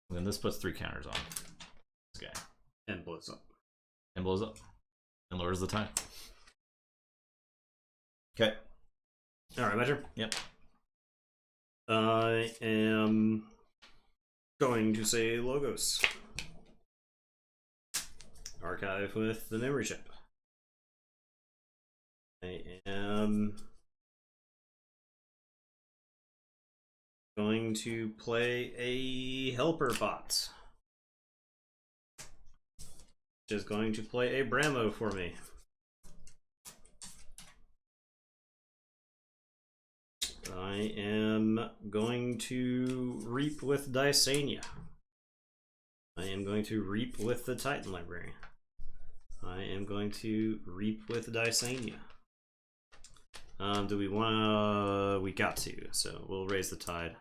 And then this puts 3 counters on this guy. And blows up. And blows up. And lowers the tide. Okay. Alright, my turn? Yep. I am going to say Logos. Archive with the memory chip. I am going to play a helper bot. Which is going to play a Bramo for me. I am going to reap with Dysania. I am going to reap with the Titan Library. I am going to reap with Dysania. Do we want to? We got to, so we'll raise the tide.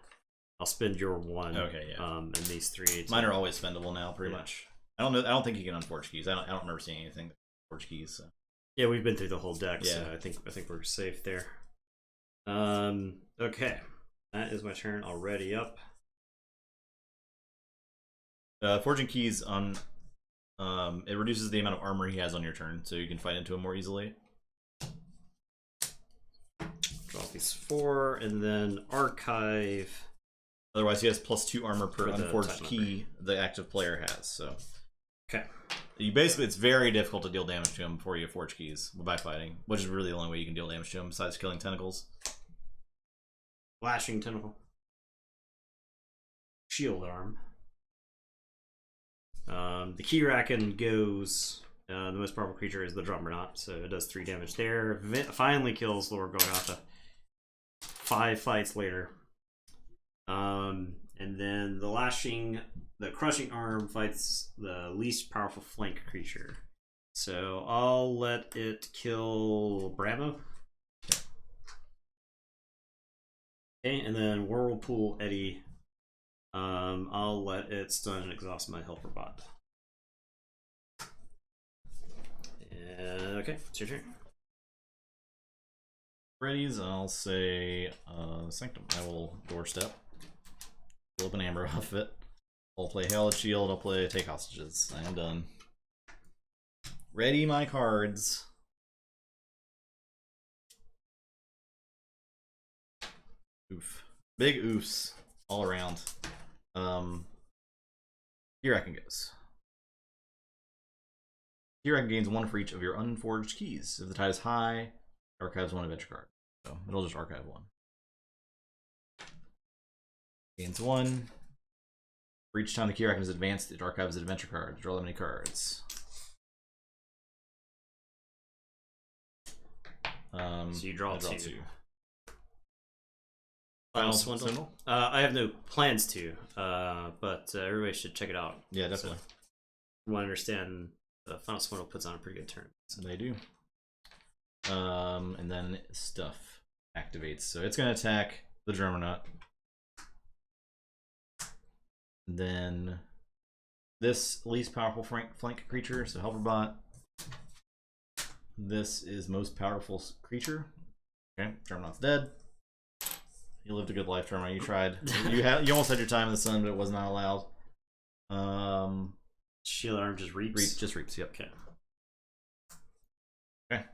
I'll spend your one. Okay, yeah. And these three. Mine are always spendable now, pretty much. I don't know. I don't think you can unforge keys. I don't remember seeing anything that forge keys. So. Yeah, we've been through the whole deck, so I think we're safe there. Okay, that is my turn already up. Forging keys on it reduces the amount of armor he has on your turn, so you can fight into him more easily. Draw these 4, and then archive. Otherwise, he has +2 armor per For the unforged key the active player has. So, okay, you basically it's very difficult to deal damage to him before you forge keys by fighting, which is really the only way you can deal damage to him besides killing tentacles. Lashing tentacle. Shield arm. The Keyraken goes. The most powerful creature is the Drummerknot, so it does 3 damage there. Finally kills Lord Golgotha. 5 fights later. And then the crushing arm fights the least powerful flank creature. So I'll let it kill Bramo. Okay, and then Whirlpool Eddy. I'll let it stun and exhaust my helper bot. Okay, it's your turn. Readies, I'll say Sanctum. I will doorstep. Flip an amber off it. I'll play Hallowed Shield, I'll play Take Hostages. I am done. Ready my cards. Oof. Big oofs all around. Keyraken goes. Keyraken gains 1 for each of your unforged keys. If the tide is high, archives 1 adventure card. So it'll just archive 1. Gains 1. For each time the Keyraken is advanced, it archives an adventure card. Draw that many cards. So you draw 2. Final Swindle? I have no plans to, but everybody should check it out. Yeah, definitely. So, from what I understand, Final Swindle puts on a pretty good turn. So they do. And then stuff activates. So it's going to attack the Drummerknot. Then this least powerful flank creature, so Helper Bot. This is most powerful creature. Okay, Drummerknot's dead. You lived a good life, Drummerknot. You tried. You almost had your time in the sun, but it was not allowed. Shield arm just reaps. Just reaps. Yep. Okay. Okay.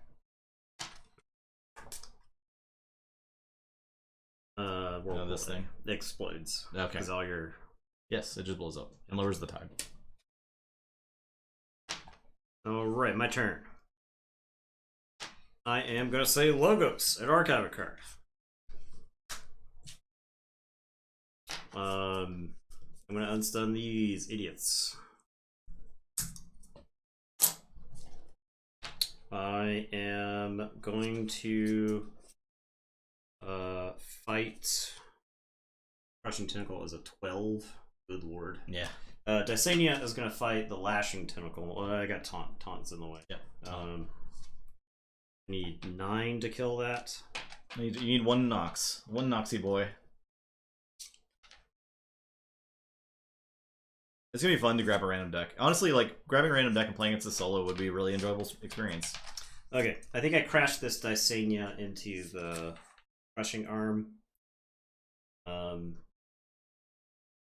This thing explodes. Okay. Because all your. Yes, it just blows up and lowers the tide. All right, my turn. I am gonna say Logos at archive a card. I'm gonna unstun these idiots. I am going to fight. Crushing Tentacle is a 12. Good lord. Yeah. Dysania is gonna fight the Lashing Tentacle. I got taunts in the way. Yeah. Need 9 to kill that. You need 1 Nox. 1 Noxy boy. It's gonna be fun to grab a random deck. Honestly, like grabbing a random deck and playing it as a solo would be a really enjoyable experience. Okay, I think I crashed this Dysania into the crushing arm.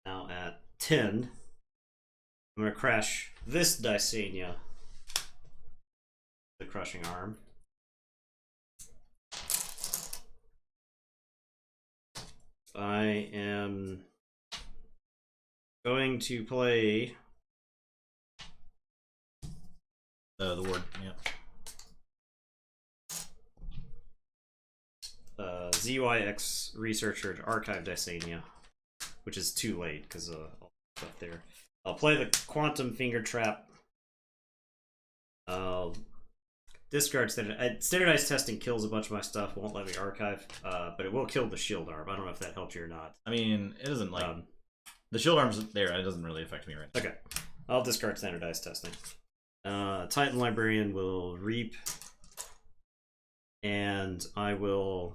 Now at 10, I'm gonna crash this Dysania, the crushing arm. I am going to play The ward, yeah. ZYX researcher to archive Dysania, which is too late because all stuff there. I'll play the Quantum Finger Trap. Discard standardized testing kills a bunch of my stuff. Won't let me archive, but it will kill the shield arm. I don't know if that helped you or not. I mean, it doesn't like the shield arm's there. It doesn't really affect me right now. Okay, I'll discard standardized testing. Titan Librarian will reap, and I will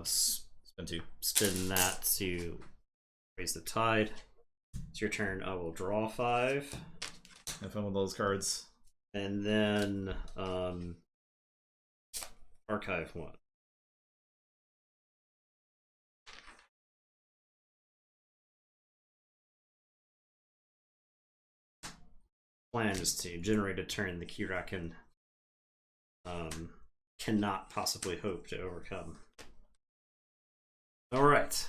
spin that to raise the tide. It's your turn. I will draw 5. Have fun with those cards. And then archive 1. Plan is to generate a turn the Keyraken cannot possibly hope to overcome. Alright.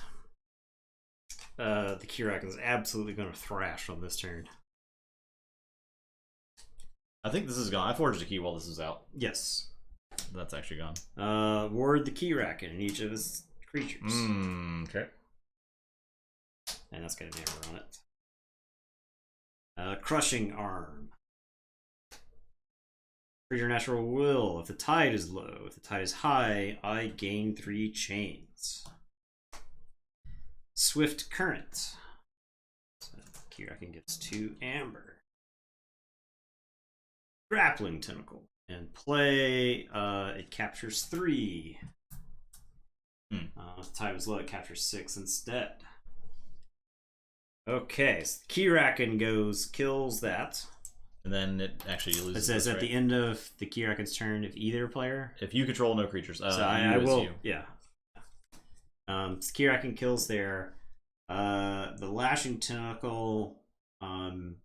The Keyraken is absolutely going to thrash on this turn. I think this is gone. I forged a key while this was out. Yes. That's actually gone. Ward the Keyraken in each of his creatures. Okay. And that's got a hammer on it. Crushing Arm. Creature natural will. If the tide is low, if the tide is high, I gain 3 chains. Swift Current. So Keyraken gets 2 amber. Grappling Tentacle. And play, it captures 3. If the tide was low, it captures 6 instead. Okay, so the Keyraken kills that. And then it actually loses. It says at the end of the Keyraken's turn, if either player. If you control no creatures. So I will. Yeah. So Keyraken kills there. The Lashing Tentacle. The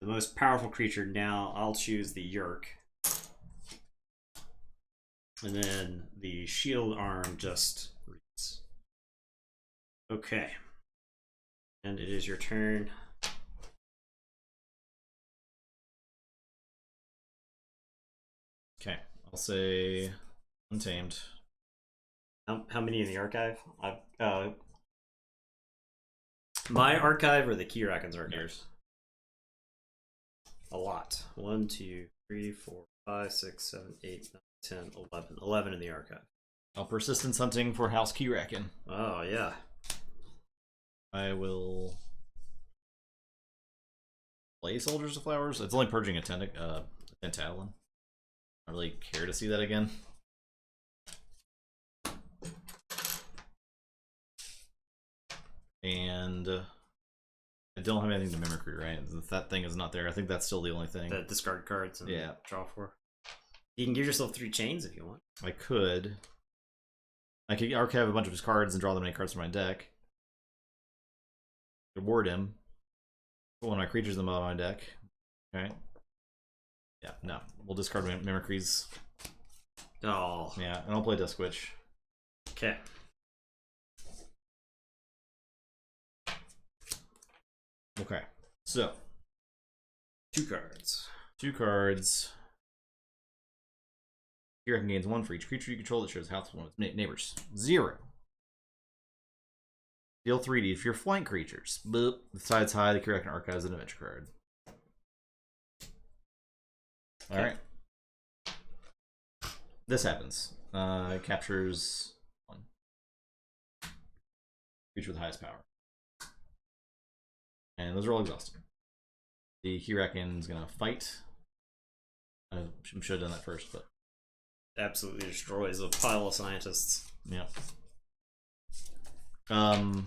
most powerful creature now. I'll choose the Yerk. And then the Shield Arm just reads. Okay. And it is your turn. Okay, I'll say Untamed. How many in the archive? My archive or the Keyraken's archive? Yours. A lot. 1, 2, 3, 4, 5, 6, 7, 8, 9, 10, 11. 11 in the archive. I'll persistence hunting for House Keyraken. Oh, yeah. I will play Soldiers of Flowers. It's only purging a Tentatalon. I really care to see that again. And I don't have anything to Mimicry, right? If that thing is not there, I think that's still the only thing. The discard cards and yeah. Draw 4. You can give yourself 3 chains if you want. I could. I could archive a bunch of his cards and draw them many cards from my deck. Reward him. Put one of my creatures in the bottom of my deck. Okay. Yeah, no. We'll discard Mimicries. Oh. Yeah, and I'll play Dusk Witch. Okay. Okay. So. 2 cards. 2 cards. Keyraken gains 1 for each creature you control that shares house with one of its neighbors. 0. Deal 3D if you're flank creatures. Boop. The side's high, the Keyraken archives an adventure card. Okay. Alright. This happens. It captures 1. Creature with the highest power. And those are all exhausted. The Keyraken's gonna fight. I should have done that first, but absolutely destroys a pile of scientists. yeah. Yeah,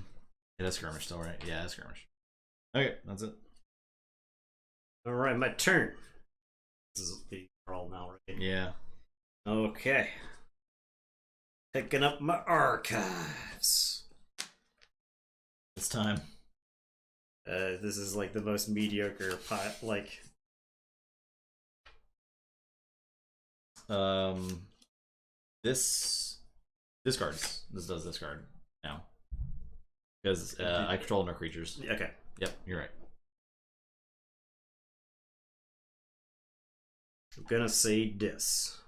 that's skirmish still, right? Yeah, that's skirmish. Okay, that's it. Alright, my turn. This is the all now, right? Yeah. Okay. Picking up my archives. It's time. This is like the most mediocre like this discards. This does discard now. Because I control no creatures. Okay. Yep, you're right. I'm gonna say this.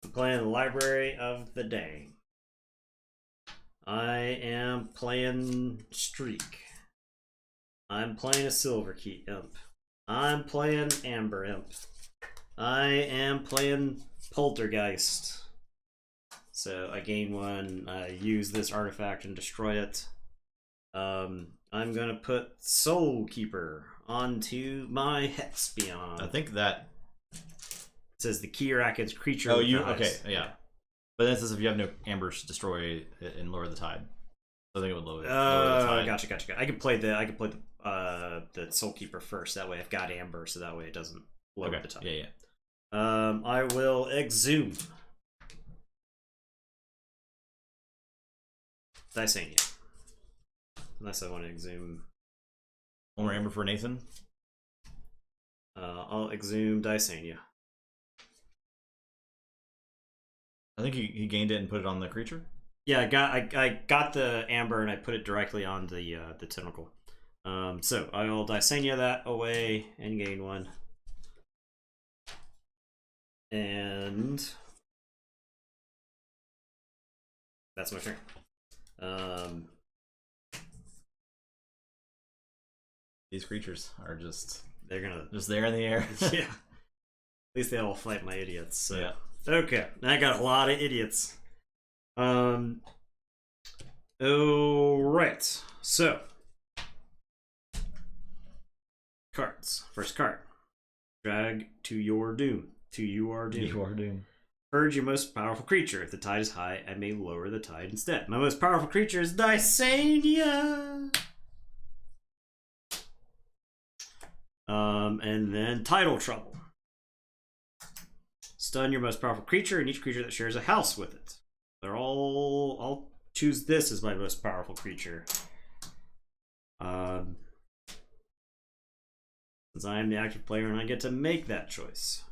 I'm playing the Library of the Day. I am playing Streak. I'm playing a Silver Key Imp. I'm playing Amber Imp. I am playing Poltergeist. So I gain 1, I use this artifact and destroy it. I'm gonna put Soul Keeper onto my Hex Beyond. I think that it says the Keyraken's creature. Oh, you okay? Yeah, but this is if you have no ambers, destroy it and lower the tide. So I think it would lower the tide. Gotcha. I could play the Soul Keeper first. That way I've got amber, so that way it doesn't lower the tide. Yeah. I will exhume Dysania. Unless I want to exhume. One more amber for Nathan. I'll exhume Dysania. I think he gained it and put it on the creature. Yeah, I got the amber and I put it directly on the tentacle. So I will Dysania that away and gain 1. And that's my turn. These creatures are they're gonna just there in the air. Yeah. At least they all fight my idiots. So. Yeah. Okay, I got a lot of idiots. Alright. So cards. First card. Drag to your doom. You are doomed. Purge your most powerful creature. If the tide is high, I may lower the tide instead. My most powerful creature is Dysania. And then Tidal Trouble. Stun your most powerful creature and each creature that shares a house with it. I'll choose this as my most powerful creature. Since I am the active player and I get to make that choice.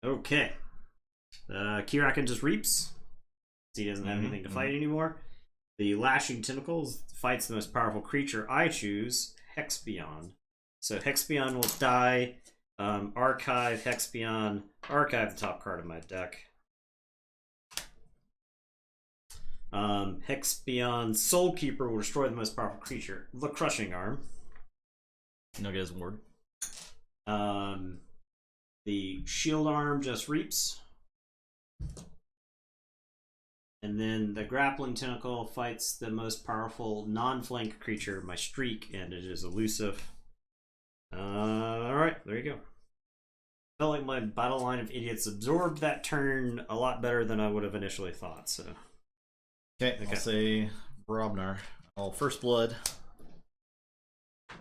Okay. Keyraken just reaps. He doesn't have anything to fight anymore. The Lashing Tentacles fights the most powerful creature I choose, Hexbion. So Hexbion will die. Archive Hexbion. Archive the top card of my deck. Hexbion Soul Keeper will destroy the most powerful creature, the Crushing Arm. No, get his ward. The Shield Arm just reaps. And then the Grappling Tentacle fights the most powerful non-flank creature, my Streak, and it is elusive. Alright, there you go. Felt like my battle line of idiots absorbed that turn a lot better than I would have initially thought, so. Okay. I'll say Brobnar. All First Blood.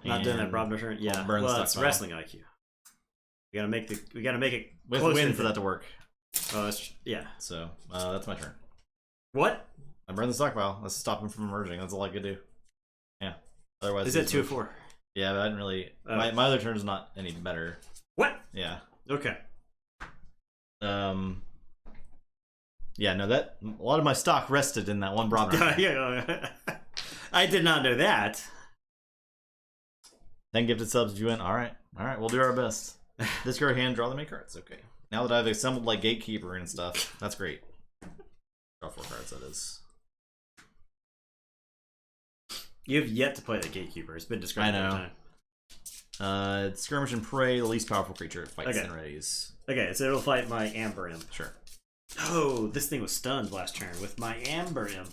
Not doing that Brobnar turn? Yeah. Well, it's wrestling IQ. We gotta make it with win for that to work. Yeah. So that's my turn. What? I burn the stockpile. Let's stop him from emerging. That's all I could do. Yeah. Otherwise, is it 2 or 4? Yeah, but I didn't really. My other turn is not any better. What? Yeah. Okay. Yeah. No, that a lot of my stock rested in that one Brobnar. Yeah. I did not know that. 10 gifted subs if you win. All right. We'll do our best. Discard hand, draw the main cards. Okay. Now that I've assembled like Gatekeeper and stuff, that's great. Draw 4 cards. That is. You have yet to play the Gatekeeper. It's been described all the time. Skirmish and Prey, the least powerful creature. It fights and readies. Okay, so it'll fight my Amber Imp. Sure. Oh, this thing was stunned last turn with my Amber Imp.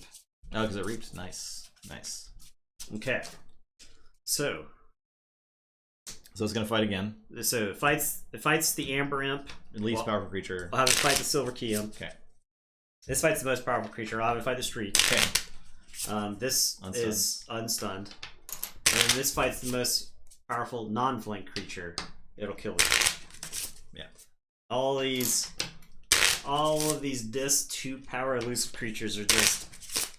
Oh, because it reaped. Nice. Okay. So it's gonna fight again. So it fights the Amber Imp. The least powerful creature. I'll have it fight the Silver Key Imp. Okay. This fights the most powerful creature. I'll have it fight the Streak. Okay. This is unstunned. And this fights the most powerful non-flank creature. It'll kill it. Yeah. All of these Dis 2 power elusive creatures are just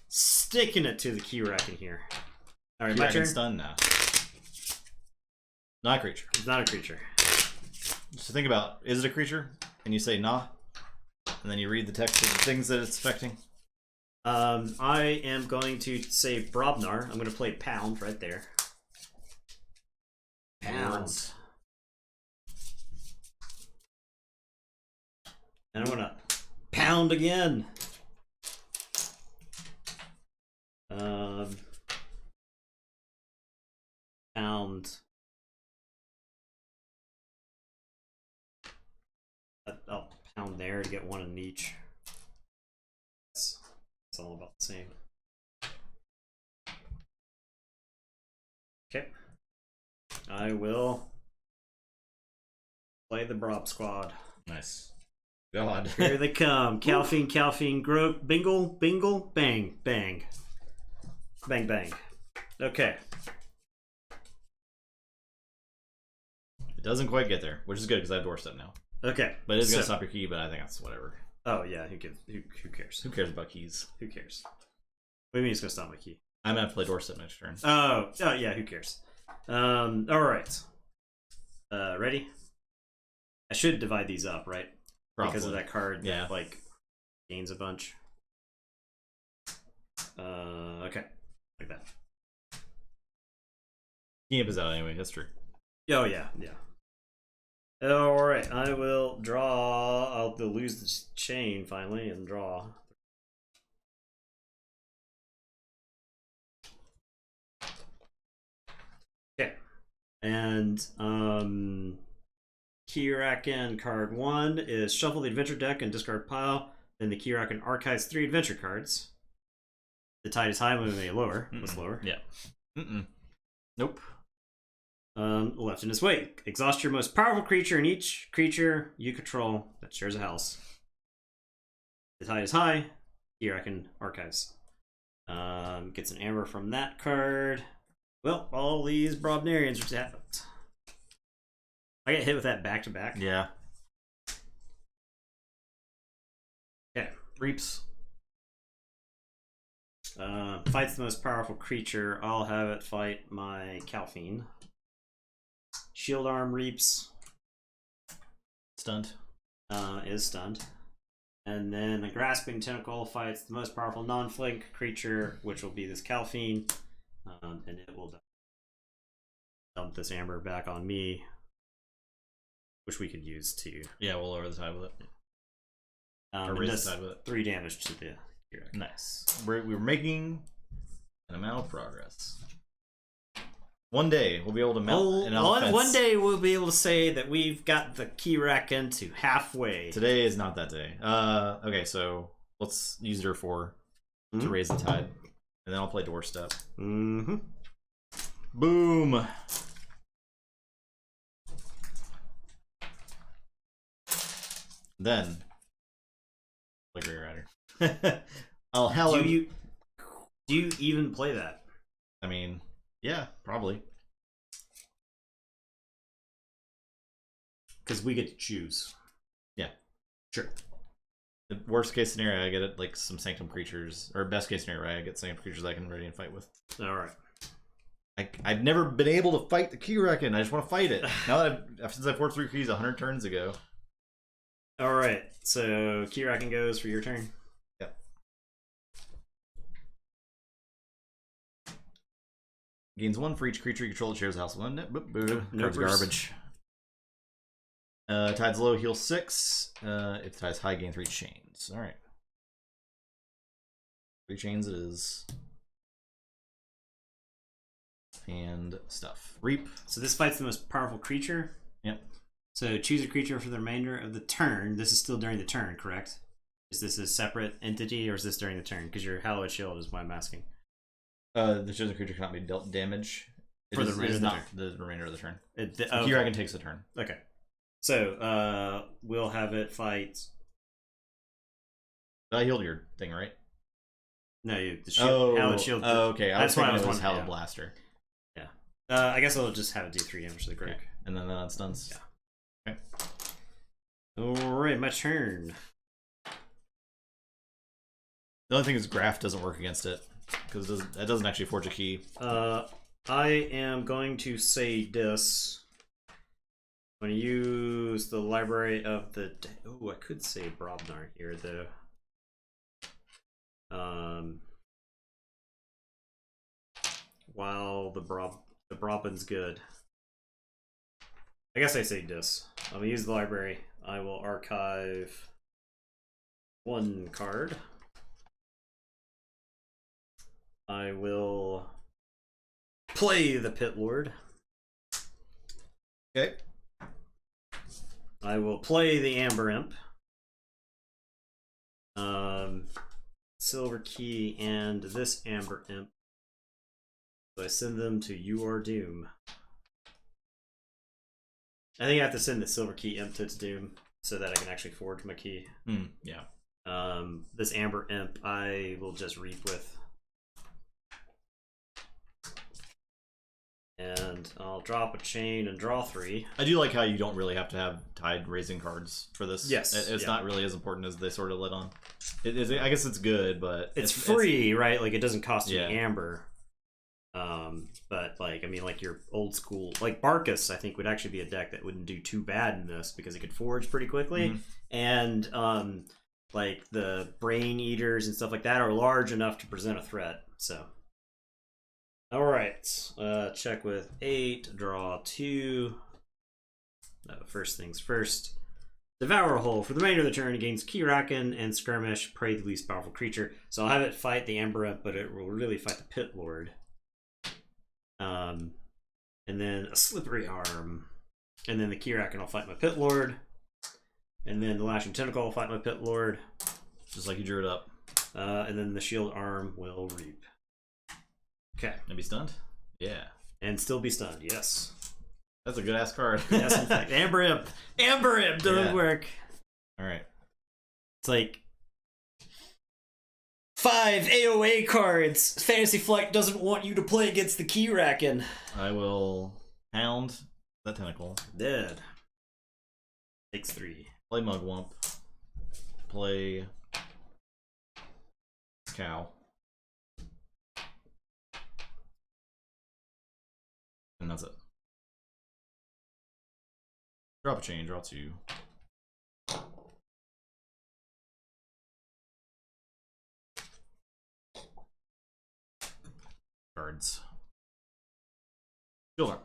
sticking it to the Keyraken here. Alright, my turn. Stunned now. Not a creature. It's not a creature. So think about, is it a creature? And you say nah. And then you read the text of the things that it's affecting. I am going to say Brobnar. I'm going to play Pound right there. Pound. And I want to pound again. Pound. I'll pound there to get one in each. It's all about the same. Okay. I will play the Brob Squad. Nice. God. Here they come. Calfine, Grove, Bingle, bang, bang. Bang, bang. Okay. It doesn't quite get there, which is good because I have doorstep now. Okay. But it's gonna stop your key, but I think that's whatever. Oh yeah, who cares? Who cares about keys? Who cares? What do you mean it's gonna stop my key? I'm gonna have to play doorstep next turn. Oh yeah, who cares? Alright. Ready? I should divide these up, right? Probably. Because of that card yeah. that, like, gains a bunch. Okay. Like that. Key imp is out anyway, that's true. Oh yeah. Alright, I will draw. I'll lose the chain finally and draw. Okay. And Keyraken card 1 is shuffle the adventure deck and discard pile. Then the Keyraken archives 3 adventure cards. The tide is high, moving a lower. What's lower? Yeah. Nope. Left in his wake. Exhaust your most powerful creature in each creature you control that shares a house. The tide is high. Keyraken archives. Gets an amber from that card. Well, all these Brobnarians are tapped. I get hit with that back to back. Yeah. Okay. Reaps. Fights the most powerful creature. I'll have it fight my Calfine. Shield Arm reaps. Stunned. Is stunned. And then a Grasping Tentacle fights the most powerful non-flank creature, which will be this Calfine. And it will dump this amber back on me, which we could use to. Yeah, we'll lower the tide with it. Or raise the tide with it. 3 damage to the Keyraken. Nice. We're making an amount of progress. One day we'll be able to melt an elephant. One day we'll be able to say that we've got the Keyraken to halfway. Today is not that day. Okay, so let's use your 4 to raise the tide, and then I'll play doorstep. Mm-hmm. Boom. Then, like Grey Rider. I'll hell. Do you even play that? I mean, yeah, probably. Because we get to choose. Yeah, sure. The worst case scenario, I get it like some Sanctum creatures, or best case scenario, right? I get Sanctum creatures I can ready and fight with. All right. I've never been able to fight the Keyraken. I just want to fight it. Now that since I forced 3 keys 100 turns ago. All right. So Keyraken goes for your turn. Yep. Gains 1 for each creature you control that shares a house. One. Card's garbage. Tide's low, heal 6. If the tide's high, gain 3 chains. All right. 3 chains it is. And stuff. Reap. So this fights the most powerful creature. Yep. So choose a creature for the remainder of the turn. This is still during the turn, correct? Is this a separate entity, or is this during the turn? Because your Hallowed Shield is why I'm asking. The chosen creature cannot be dealt damage. For the remainder of the not turn. the remainder of the turn. Okay. Keyraken takes the turn. Okay. So we'll have it fight. I healed your thing, right? No, the shield, Hallowed Shield. Oh, okay. I was thinking it was Hallowed Hallowed Blaster. Yeah. I guess I'll just have it do 3 damage to the Greg. Okay. And then that stuns. Yeah. Okay. Alright, my turn. The only thing is Graph doesn't work against it. Because it doesn't actually forge a key. I am going to say this. I'm going to use the Library of the... Oh, I could say Brobnar here, though. While the Brobin's good. I guess I say this. I'm going to use the library. I will archive 1 card. I will play the Pit Lord. Okay. I will play the Amber Imp. Silver Key and this Amber Imp. So I send them to You Are Doom. I think I have to send the Silver Key Imp to its Doom so that I can actually forge my key. Yeah. This Amber Imp I will just reap with. And I'll drop a chain and draw 3. I do like how you don't really have to have tide raising cards for this. Yes. It's not really as important as they sort of let on. It is. I guess it's good, but it's free, right? Like, it doesn't cost you amber. But like, I mean, like your old school, like Barkus, I think would actually be a deck that wouldn't do too bad in this because it could forge pretty quickly, and like the Brain Eaters and stuff like that are large enough to present a threat. So, all right, check with 8, draw 2. No, first things first. Devour a hole. For the remainder of the turn against Keyraken and Skirmish, prey the least powerful creature. So I'll have it fight the Amber Imp, but it will really fight the Pit Lord. And then a Slippery Arm. And then the Keyraken will fight my Pit Lord. And then the Lashing Tentacle will fight my Pit Lord. Just like you drew it up. And then the Shield Arm will reap. Okay. And be stunned? Yeah. And still be stunned, yes. That's a good ass card. Yes, in fact. Amber Imp. Amber Imp doesn't work. Alright. It's like 5 AOA cards. Fantasy Flight doesn't want you to play against the Keyraken. I will hound that tentacle. Dead. Takes 3. Play Mugwump. Play Cow. And that's it. Drop a chain, draw 2. Cards. Shield Arm.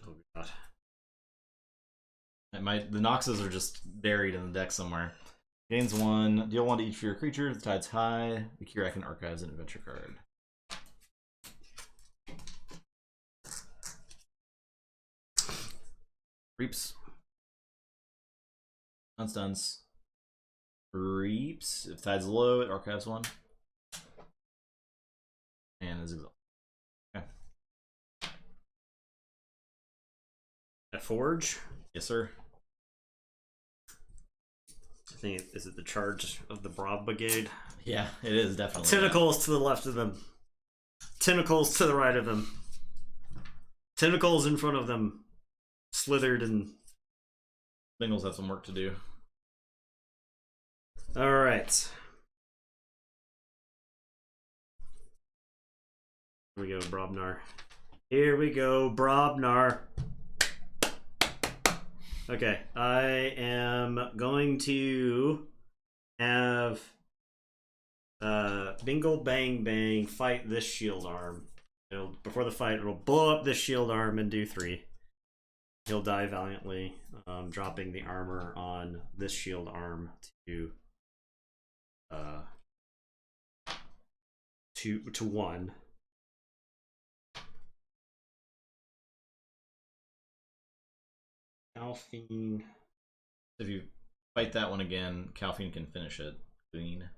Oh god. The Noxes are just buried in the deck somewhere. Gains 1. Deal 1 to each of your creatures. The tide's high. The Keyraken archives an adventure card. Reaps. Unstuns. Reaps. If tide's low, it archives 1. And is exhausted. Okay. A Forge? Yes, sir. I think is it the charge of the Broad Brigade? Yeah, it is definitely. Tentacles to the left of them. Tentacles to the right of them. Tentacles in front of them. Slithered and... Bengals have some work to do. Alright. Here we go, Brobnar. Here we go, Brobnar. Okay, I am going to have Bingle Bang Bang fight this Shield Arm. Before the fight, it'll blow up this Shield Arm and do 3. He'll die valiantly, dropping the armor on this Shield Arm to 1. Calfine. If you fight that one again, Calfine can finish it. Queen.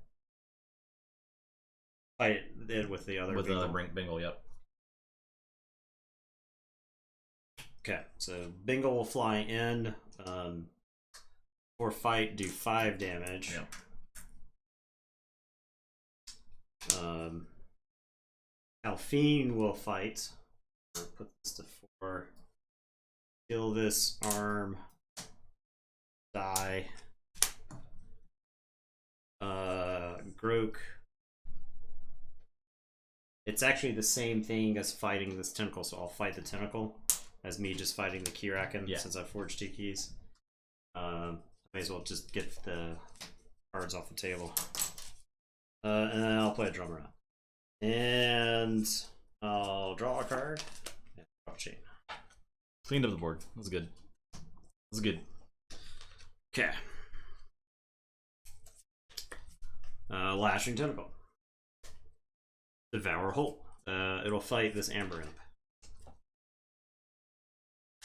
Fight it with the other. With the other Bingle, yep. Okay, so Bingle will fly in. For fight, do 5 damage. Yep. Calfine will fight. I'll put this to 4. Kill this arm. Die. Grook. It's actually the same thing as fighting this tentacle, so I'll fight the tentacle as me just fighting the Keyraken since I forged 2 keys. May as well just get the cards off the table. And then I'll play a drummer up. And I'll draw a card. And drop a chain. Cleaned up the board. That was good. That was good. Okay. Lashing Tentacle. Devour Hole. It'll fight this Amber Imp.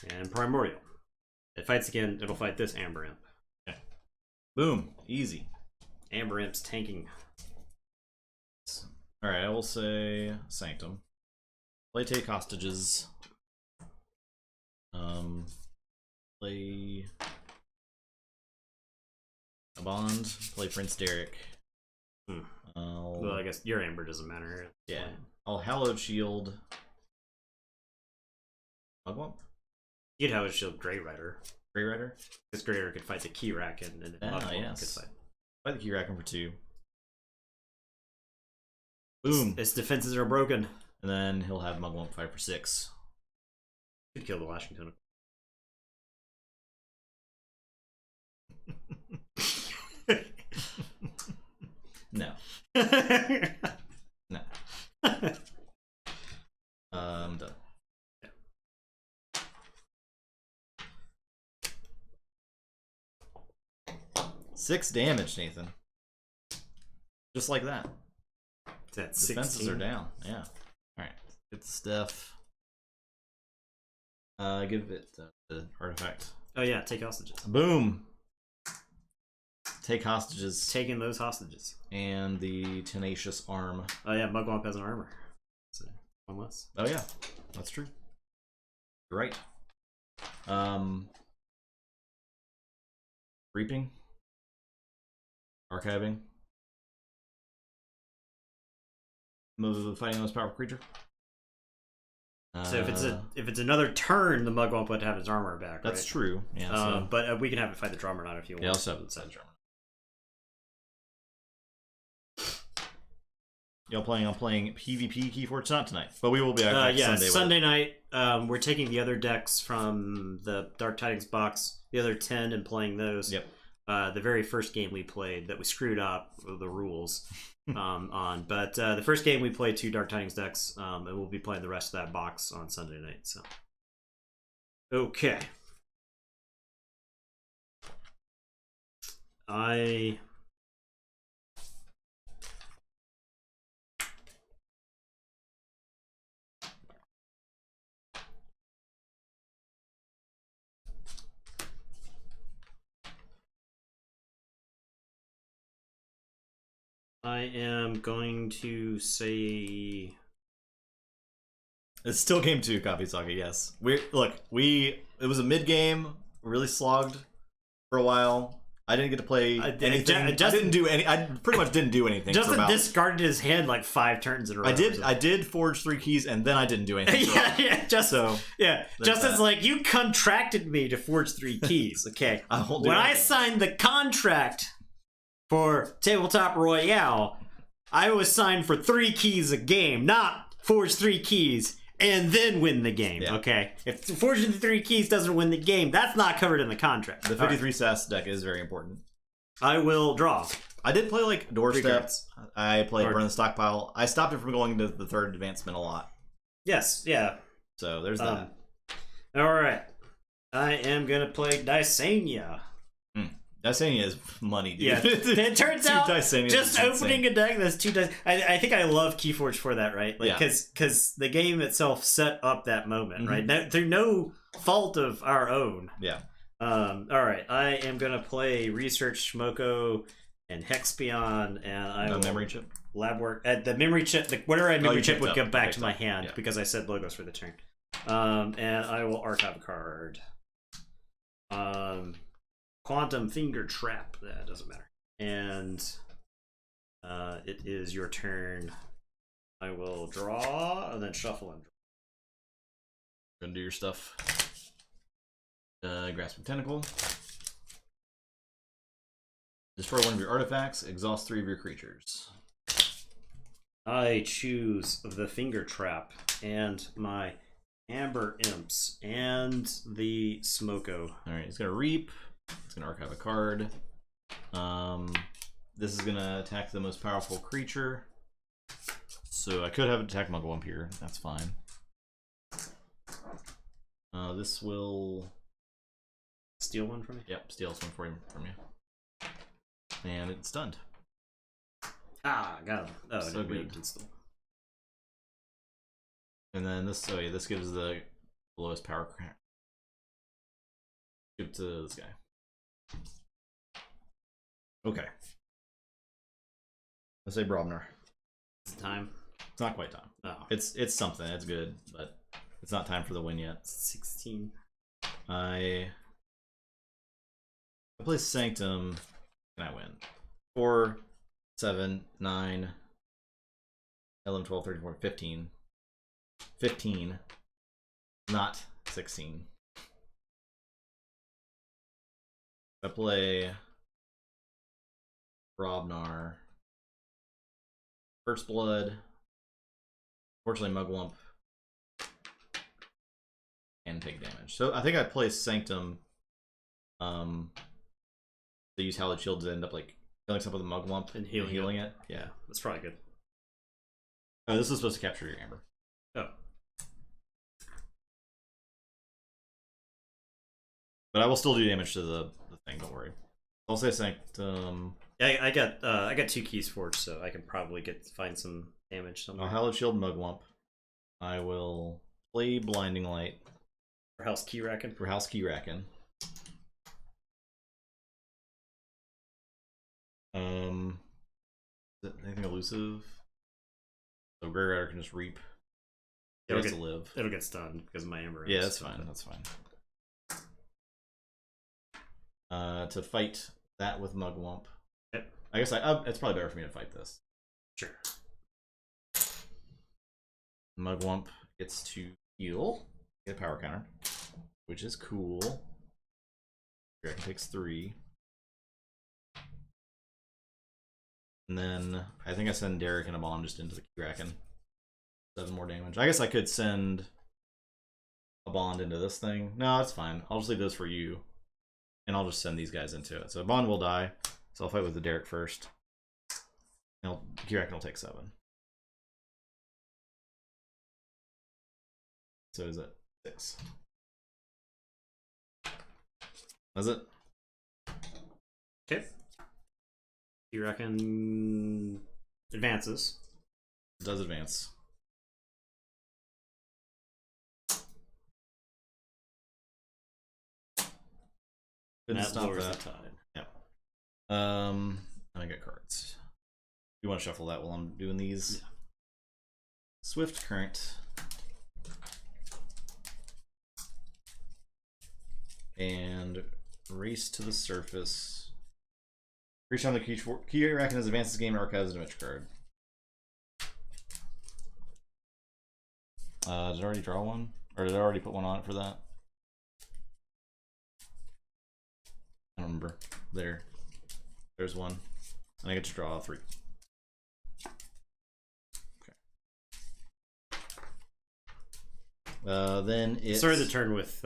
And Primordial. It fights again, it'll fight this Amber Imp. Okay. Boom. Easy. Amber Imp's tanking. Alright, I will say Sanctum. Play Take Hostages. Play a Bond. Play Prince Derek. Well, I guess your Amber doesn't matter. Yeah. I'll Hallowed Shield. Mugwump? You'd have a shield Grey Rider. Grey Rider? Because Grey Rider could fight the Keyraken and then yes. could fight. Fight the Keyraken for 2. Boom. Its defenses are broken. And then he'll have Mugwump fight for 6. Could kill the Washington. No. No. I'm done. Yeah. 6 damage, Nathan. Just like that. That's Defenses 16. are down. Yeah. Alright. Good stuff. Give it the artifact. Oh yeah, take hostages. Boom. Take hostages. Taking those hostages. And the tenacious arm. Oh yeah, Mugwump has an armor. So one less. Oh yeah, that's true. You're right. Reaping. Archiving. Move fighting the most powerful creature. So if it's another turn, the Mugwump would have his armor back. That's right? true. Yeah. So. But we can have it fight the drummer not if you want. Yeah, also have it fight the drummer. Y'all planning on playing PvP Keyforge? Not tonight, but we will be back Sunday night. We're taking the other decks from the Dark Tidings box, the other 10, and playing those. Yep. The very first game we played that we screwed up with the rules on, but the first game we played 2 Dark Tidings decks, and we'll be playing the rest of that box on Sunday night. So, okay. I am going to say it's still game 2, Coffee Saga. Yes, it was a mid game. We really slogged for a while. I didn't get to play anything. I didn't do any. I pretty much didn't do anything. Justin discarded his hand like 5 turns in a row. I did forge 3 keys, and then I didn't do anything. Justin's like, you contracted me to forge 3 keys. Okay, when I signed the contract for Tabletop Royale, I was signed for 3 keys a game, not forge 3 keys and then win the game. Yeah. Okay, if forging the 3 keys doesn't win the game, that's not covered in the contract. The 53 SAS deck is very important. I will draw. I did play like Doorstep. I played Burn the Stockpile. I stopped it from going to the 3rd advancement a lot. Yes, yeah. So there's that. All right, I am gonna play Dysania. Dysania is money, dude. Yeah, it turns out just opening a deck that's 2 dice. I think I love Keyforge for that, right? Like, because the game itself set up that moment, right? No, through no fault of our own. Yeah. All right, I am gonna play Research Shmoko and Hexpion, and I will memory chip. Lab work. The memory chip, whatever I memory chip would come back to my hand because I said logos for the turn. And I will archive a card. Quantum Finger Trap. That doesn't matter. And it is your turn. I will draw and then shuffle and draw. Gonna do your stuff. Grasping Tentacle. Destroy 1 of your artifacts. Exhaust 3 of your creatures. I choose the Finger Trap and my Amber Imps and the Smoko. Alright, he's gonna reap. It's gonna archive a card. This is gonna attack the most powerful creature. So I could have it attack Mugwump here. That's fine. This will steal one from me. Yep, steals one from you. And it's stunned. Ah, got him. Oh, So and good. Still. And then this, oh yeah, this gives the lowest power. Give it to this guy. Okay. Let's say Brobner. It's time. It's not quite time. No. It's something. It's good, but it's not time for the win yet. 16. I play Sanctum, and I win. 4, 7, 9, 11, 12, 13, 14, 15. 15. Not 16. I play Brobnar. First Blood. Fortunately, Mugwump. And take damage. So I think I play Sanctum. They use Hallowed Shield to end up like killing something with a Mugwump and healing it. Yeah, that's probably good. Oh, this is supposed to capture your Amber. Oh. But I will still do damage to the thing, don't worry. I'll say Sanctum. Yeah, I got 2 Keyforge, so I can probably find some damage somewhere. Hallowed Shield Mugwump. I will play Blinding Light. For House Keyraken? For House Keyraken. Is it anything elusive? So Grey Rider can just reap. It has to live. It'll get stunned because of my Amber. Yeah, that's fine. That's fine. To fight that with Mugwump. Yep. I guess it's probably better for me to fight this. Sure. Mugwump gets to heal. Get a power counter, which is cool. Keyraken takes 3. And then I think I send Derek and a bomb just into the Keyraken. 7 more damage. I guess I could send a bond into this thing. No, it's fine. I'll just leave those for you. And I'll just send these guys into it. So bond will die. So I'll fight with the Derek first. And Keyraken will take 7. So is it 6? That's it. Okay. Keyraken advances. It does advance. Couldn't That stop lowers that. the tide. Yeah. I got cards. You want to shuffle that while I'm doing these? Yeah. Swift Current. And Race to the Surface. Each time the Keyraken has advanced this game and archives an image card. Did I already draw one? Or did I already put one on it for that? I don't remember. There's one. And I get to draw 3. Okay. Then it's... Started the turn with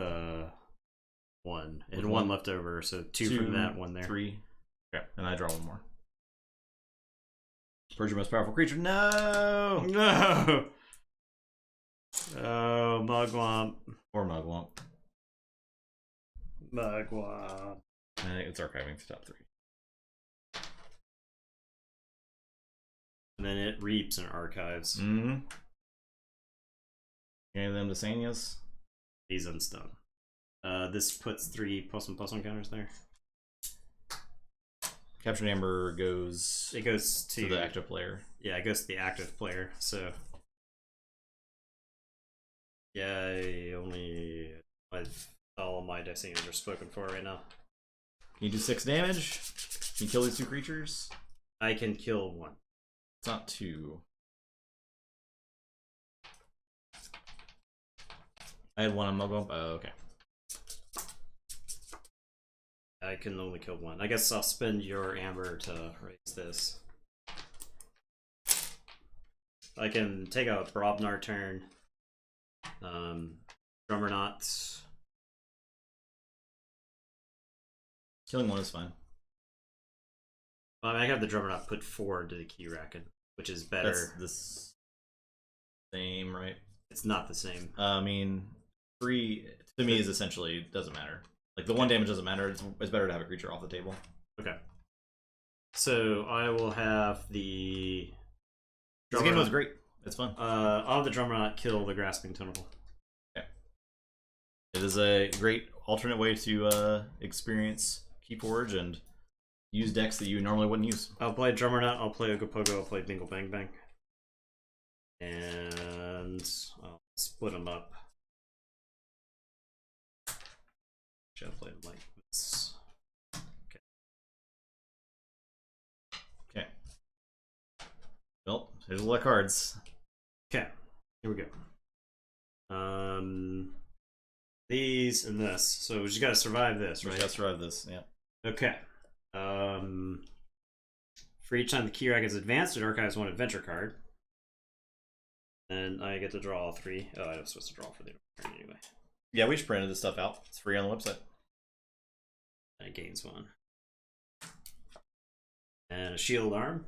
1. And 1 left over, so 2 from that, 1 there. 3. Okay, and I draw 1 more. Purge your most powerful creature. No! No! Oh, Mugwump. Or Mugwump. Mugwump. It's archiving to top 3. And then it reaps and archives. Mm-hmm. Any of them to Sania's? He's unstunned. This puts 3+1/+1 counters there. Captured Amber goes... It goes to the active player. Yeah, it goes to the active player, so... Yeah, all my Dicenians are spoken for right now. Can you do 6 damage? Can you kill these 2 creatures? I can kill 1. It's not 2. I had 1 on Mugwump. Oh, okay. I can only kill 1. I guess I'll spend your Amber to raise this. I can take a Brobnar turn. Drummer Knots. Killing 1 is fine. Well, I have the Drummer Knot put 4 into the Keyraken, which is better. That's the same, right? It's not the same. I mean, 3 to me is essentially doesn't matter. Like the 1 damage doesn't matter. It's better to have a creature off the table. Okay. So I will have the. This game was great. It's fun. I'll have the drummer not kill the grasping tentacle. Okay. It is a great alternate way to experience Keyforge and use decks that you normally wouldn't use. I'll play drummer nut. I'll play Ogopogo. I'll play Bingle Bang Bang. And I'll split them up. I'll play them like this. Okay. Well, there's a lot of cards. Okay, here we go. These and this. So we just gotta survive this, right? We gotta survive this, yeah. Okay. For each time the Keyraken is advanced, it archives one adventure card. And I get to draw all 3. Oh, I was supposed to draw for the turn anyway. Yeah, we just printed this stuff out. It's free on the website. And it gains 1. And a shield arm.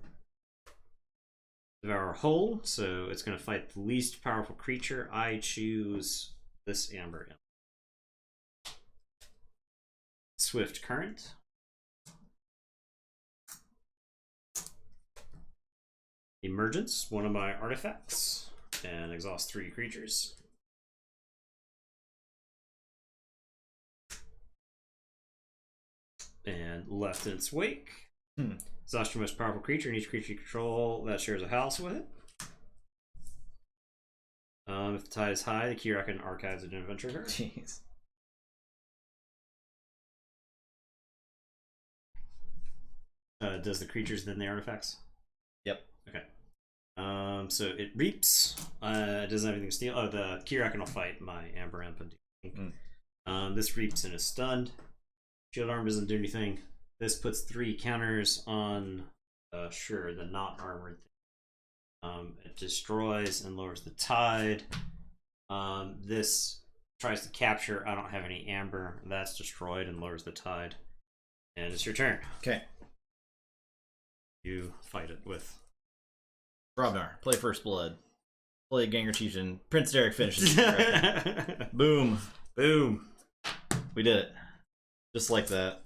Devour Hole, so it's going to fight the least powerful creature. I choose this Amber Imp. Swift Current. Emergence, one of my artifacts. And exhaust 3 creatures. And left in its wake. Exhaust your most powerful creature, and each creature you control that shares a house with it. If the tide is high, the Keyraken archives an adventure card. Jeez. Does the creatures then the artifacts? Yep. Okay. So it reaps. It doesn't have anything to steal. Oh, the Keyraken will fight my Amber Imp. This reaps and is stunned. Shield arm doesn't do anything. This puts 3 counters on, sure, the not armored thing. It destroys and lowers the tide. This tries to capture. I don't have any amber. That's destroyed and lowers the tide. And it's your turn. Okay. You fight it with. Brobnar, play First Blood. Play Gengar Chichen. Prince Derek finishes. Boom. Boom. We did it. Just like that.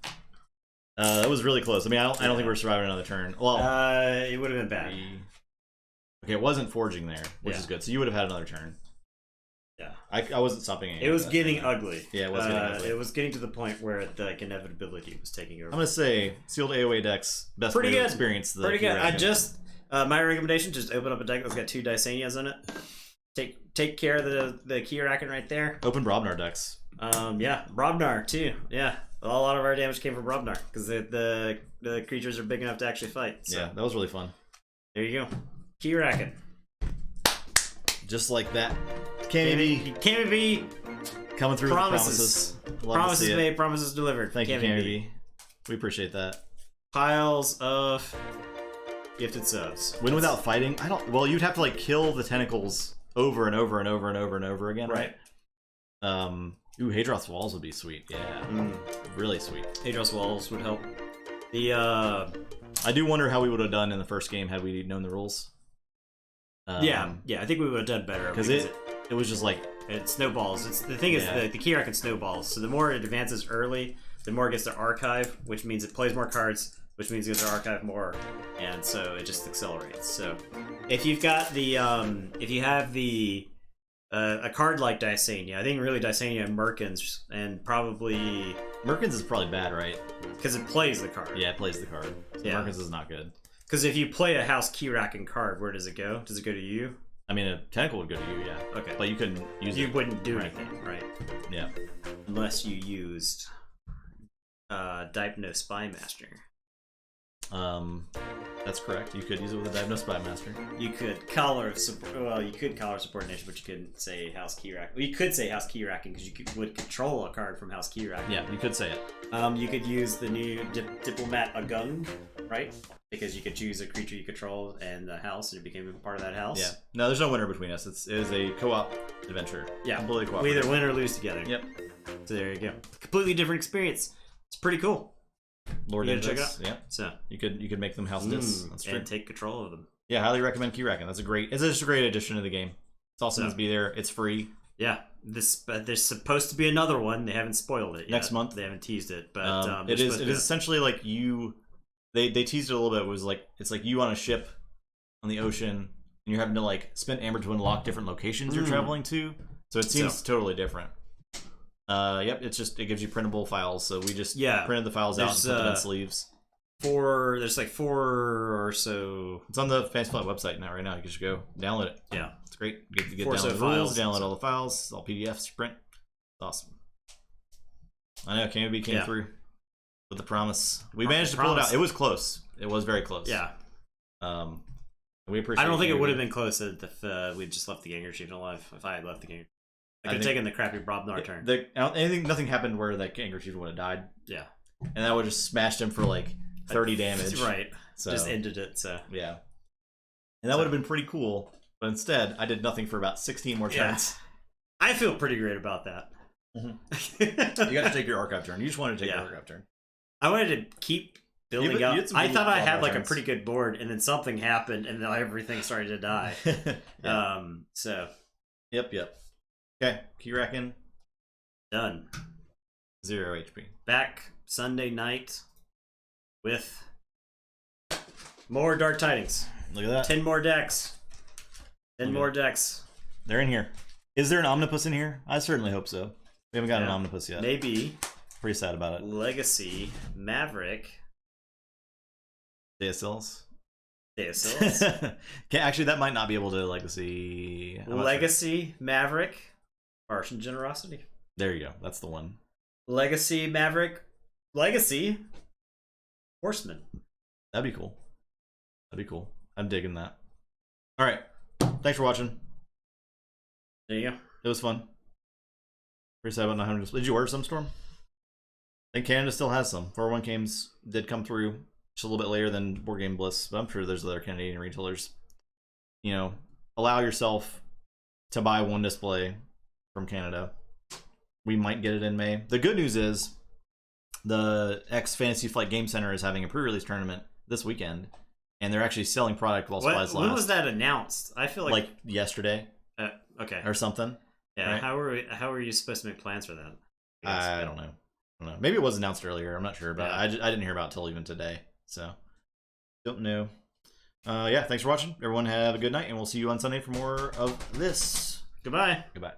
That was really close. I mean, I don't think we're surviving another turn. Well, it would have been bad. Okay, it wasn't forging there, which is good. So you would have had another turn. Yeah. I wasn't stopping anything. It was getting ugly. Yeah, it was getting ugly. It was getting to the point where the inevitability was taking over. I'm gonna say sealed AOA decks best pretty way good. to experience the pretty good. Keyraken. I just my recommendation: just open up a deck that's got 2 Dysanias in it. Take care of the Keyraken right there. Open Brobnar decks. Yeah, Brobnar too. Yeah, a lot of our damage came from Brobnar because the creatures are big enough to actually fight. So. Yeah, that was really fun. There you go, Keyraken. Just like that. Can't be coming through promises. With promises. Promises made, promises delivered. Thank you, Canby. We appreciate that. Piles of gifted subs. Win without fighting? I don't. Well, you'd have to like kill the tentacles over and over and over and over and over again, right? Ooh, Hadroth's Walls would be sweet. Yeah, really sweet. Hadroth's Walls would help. I do wonder how we would have done in the first game had we known the rules. Yeah, I think we would have done better because it was just like it snowballs. It's the thing is the Keyraken snowballs. So the more it advances early, the more it gets to archive, which means it plays more cards, which means it gets to archive more, and so it just accelerates. So if you've got the if you have the a card like Dysania, I think really Dysania and Merkins, and probably Merkins is probably bad, right? Because it plays the card. Yeah, it plays the card. So yeah. Merkins is not good. Because if you play a House Keyraken card, where does it go? Does it go to you? I mean, a tentacle would go to you, yeah. Okay. But you couldn't use it. You wouldn't do anything, right? Yeah. Unless you used Dipno Spymaster. That's correct. You could use it with a Dipno Spymaster. You could collar support. Well, you could collar subordination, but you couldn't say House Keyraken. Well, you could say House Keyraken because you would control a card from House Keyraken. Yeah, you could say it. You could use the new Diplomat Agung, right? Because you could choose a creature you control and the house, and it became a part of that house. Yeah. No, there's no winner between us. It is a co-op adventure. Yeah. Completely co-op. We either win or lose together. Yep. So there you go. Completely different experience. It's pretty cool. Lord you check it out. Yeah. So you could make them house discs. That's true. And take control of them. Yeah, highly recommend Keyraken. That's it's just a great addition to the game. It's awesome to be there. It's free. Yeah. There's supposed to be another one. They haven't spoiled it yet. Next month. They haven't teased it, but it is essentially like you. they teased it a little bit. It was like it's like you on a ship on the ocean, and you're having to like spend amber to unlock different locations you're traveling to. So it seems totally different. Yep, it's just it gives you printable files. So we just printed the files out and put them in sleeves. There's like 4 or so. It's on the Fantasy Flight website now. Right now, you can just go download it. Yeah, it's great. You get download the rules, download all the files, all PDFs, print. It's awesome. I know KMB came through with the promise. We managed to pull it out. It was close. It was very close. Yeah. We appreciate. I don't think it would have been close if we'd just left the Ganger Chief alive. If I had left the Ganger, I could have taken the crappy Brobnar turn. Nothing happened where the Ganger Chief would have died. Yeah, and that would have just smashed him for like 30 damage. Right. So just ended it. So yeah, and that would have been pretty cool. But instead, I did nothing for about 16 more turns. I feel pretty great about that. Mm-hmm. You got to take your archive turn. You just wanted to take your archive turn. I wanted to keep building up. I thought I had like a pretty good board, and then something happened, and then everything started to die. So. Yep. Okay, Keyraken. Done. 0 HP. Back Sunday night with more Dark Tidings. Look at that. 10 more decks. 10 more decks. They're in here. Is there an Omnipus in here? I certainly hope so. We haven't got an Omnipus yet. Maybe. Pretty sad about it. Legacy, Maverick. DSLs. Okay, actually, that might not be able to Legacy. Legacy, Maverick. Martian Generosity. There you go. That's the one. Legacy, Maverick. Legacy. Horseman. That'd be cool. I'm digging that. All right. Thanks for watching. There you go. It was fun. Pretty sad about not having to. Did you order some, Storm? I think Canada still has some. 401 games did come through just a little bit later than Board Game Bliss, but I'm sure there's other Canadian retailers. You know, allow yourself to buy one display from Canada. We might get it in May. The good news is the X Fantasy Flight Game Center is having a pre-release tournament this weekend, and they're actually selling product while supplies last. When was that announced? I feel like yesterday. Okay. Or something. Yeah. Right? How are you supposed to make plans for that? I don't know. Maybe it was announced earlier. I'm not sure, but I didn't hear about it till even today. So don't know. Thanks for watching. Everyone have a good night, and we'll see you on Sunday for more of this. Goodbye. Goodbye.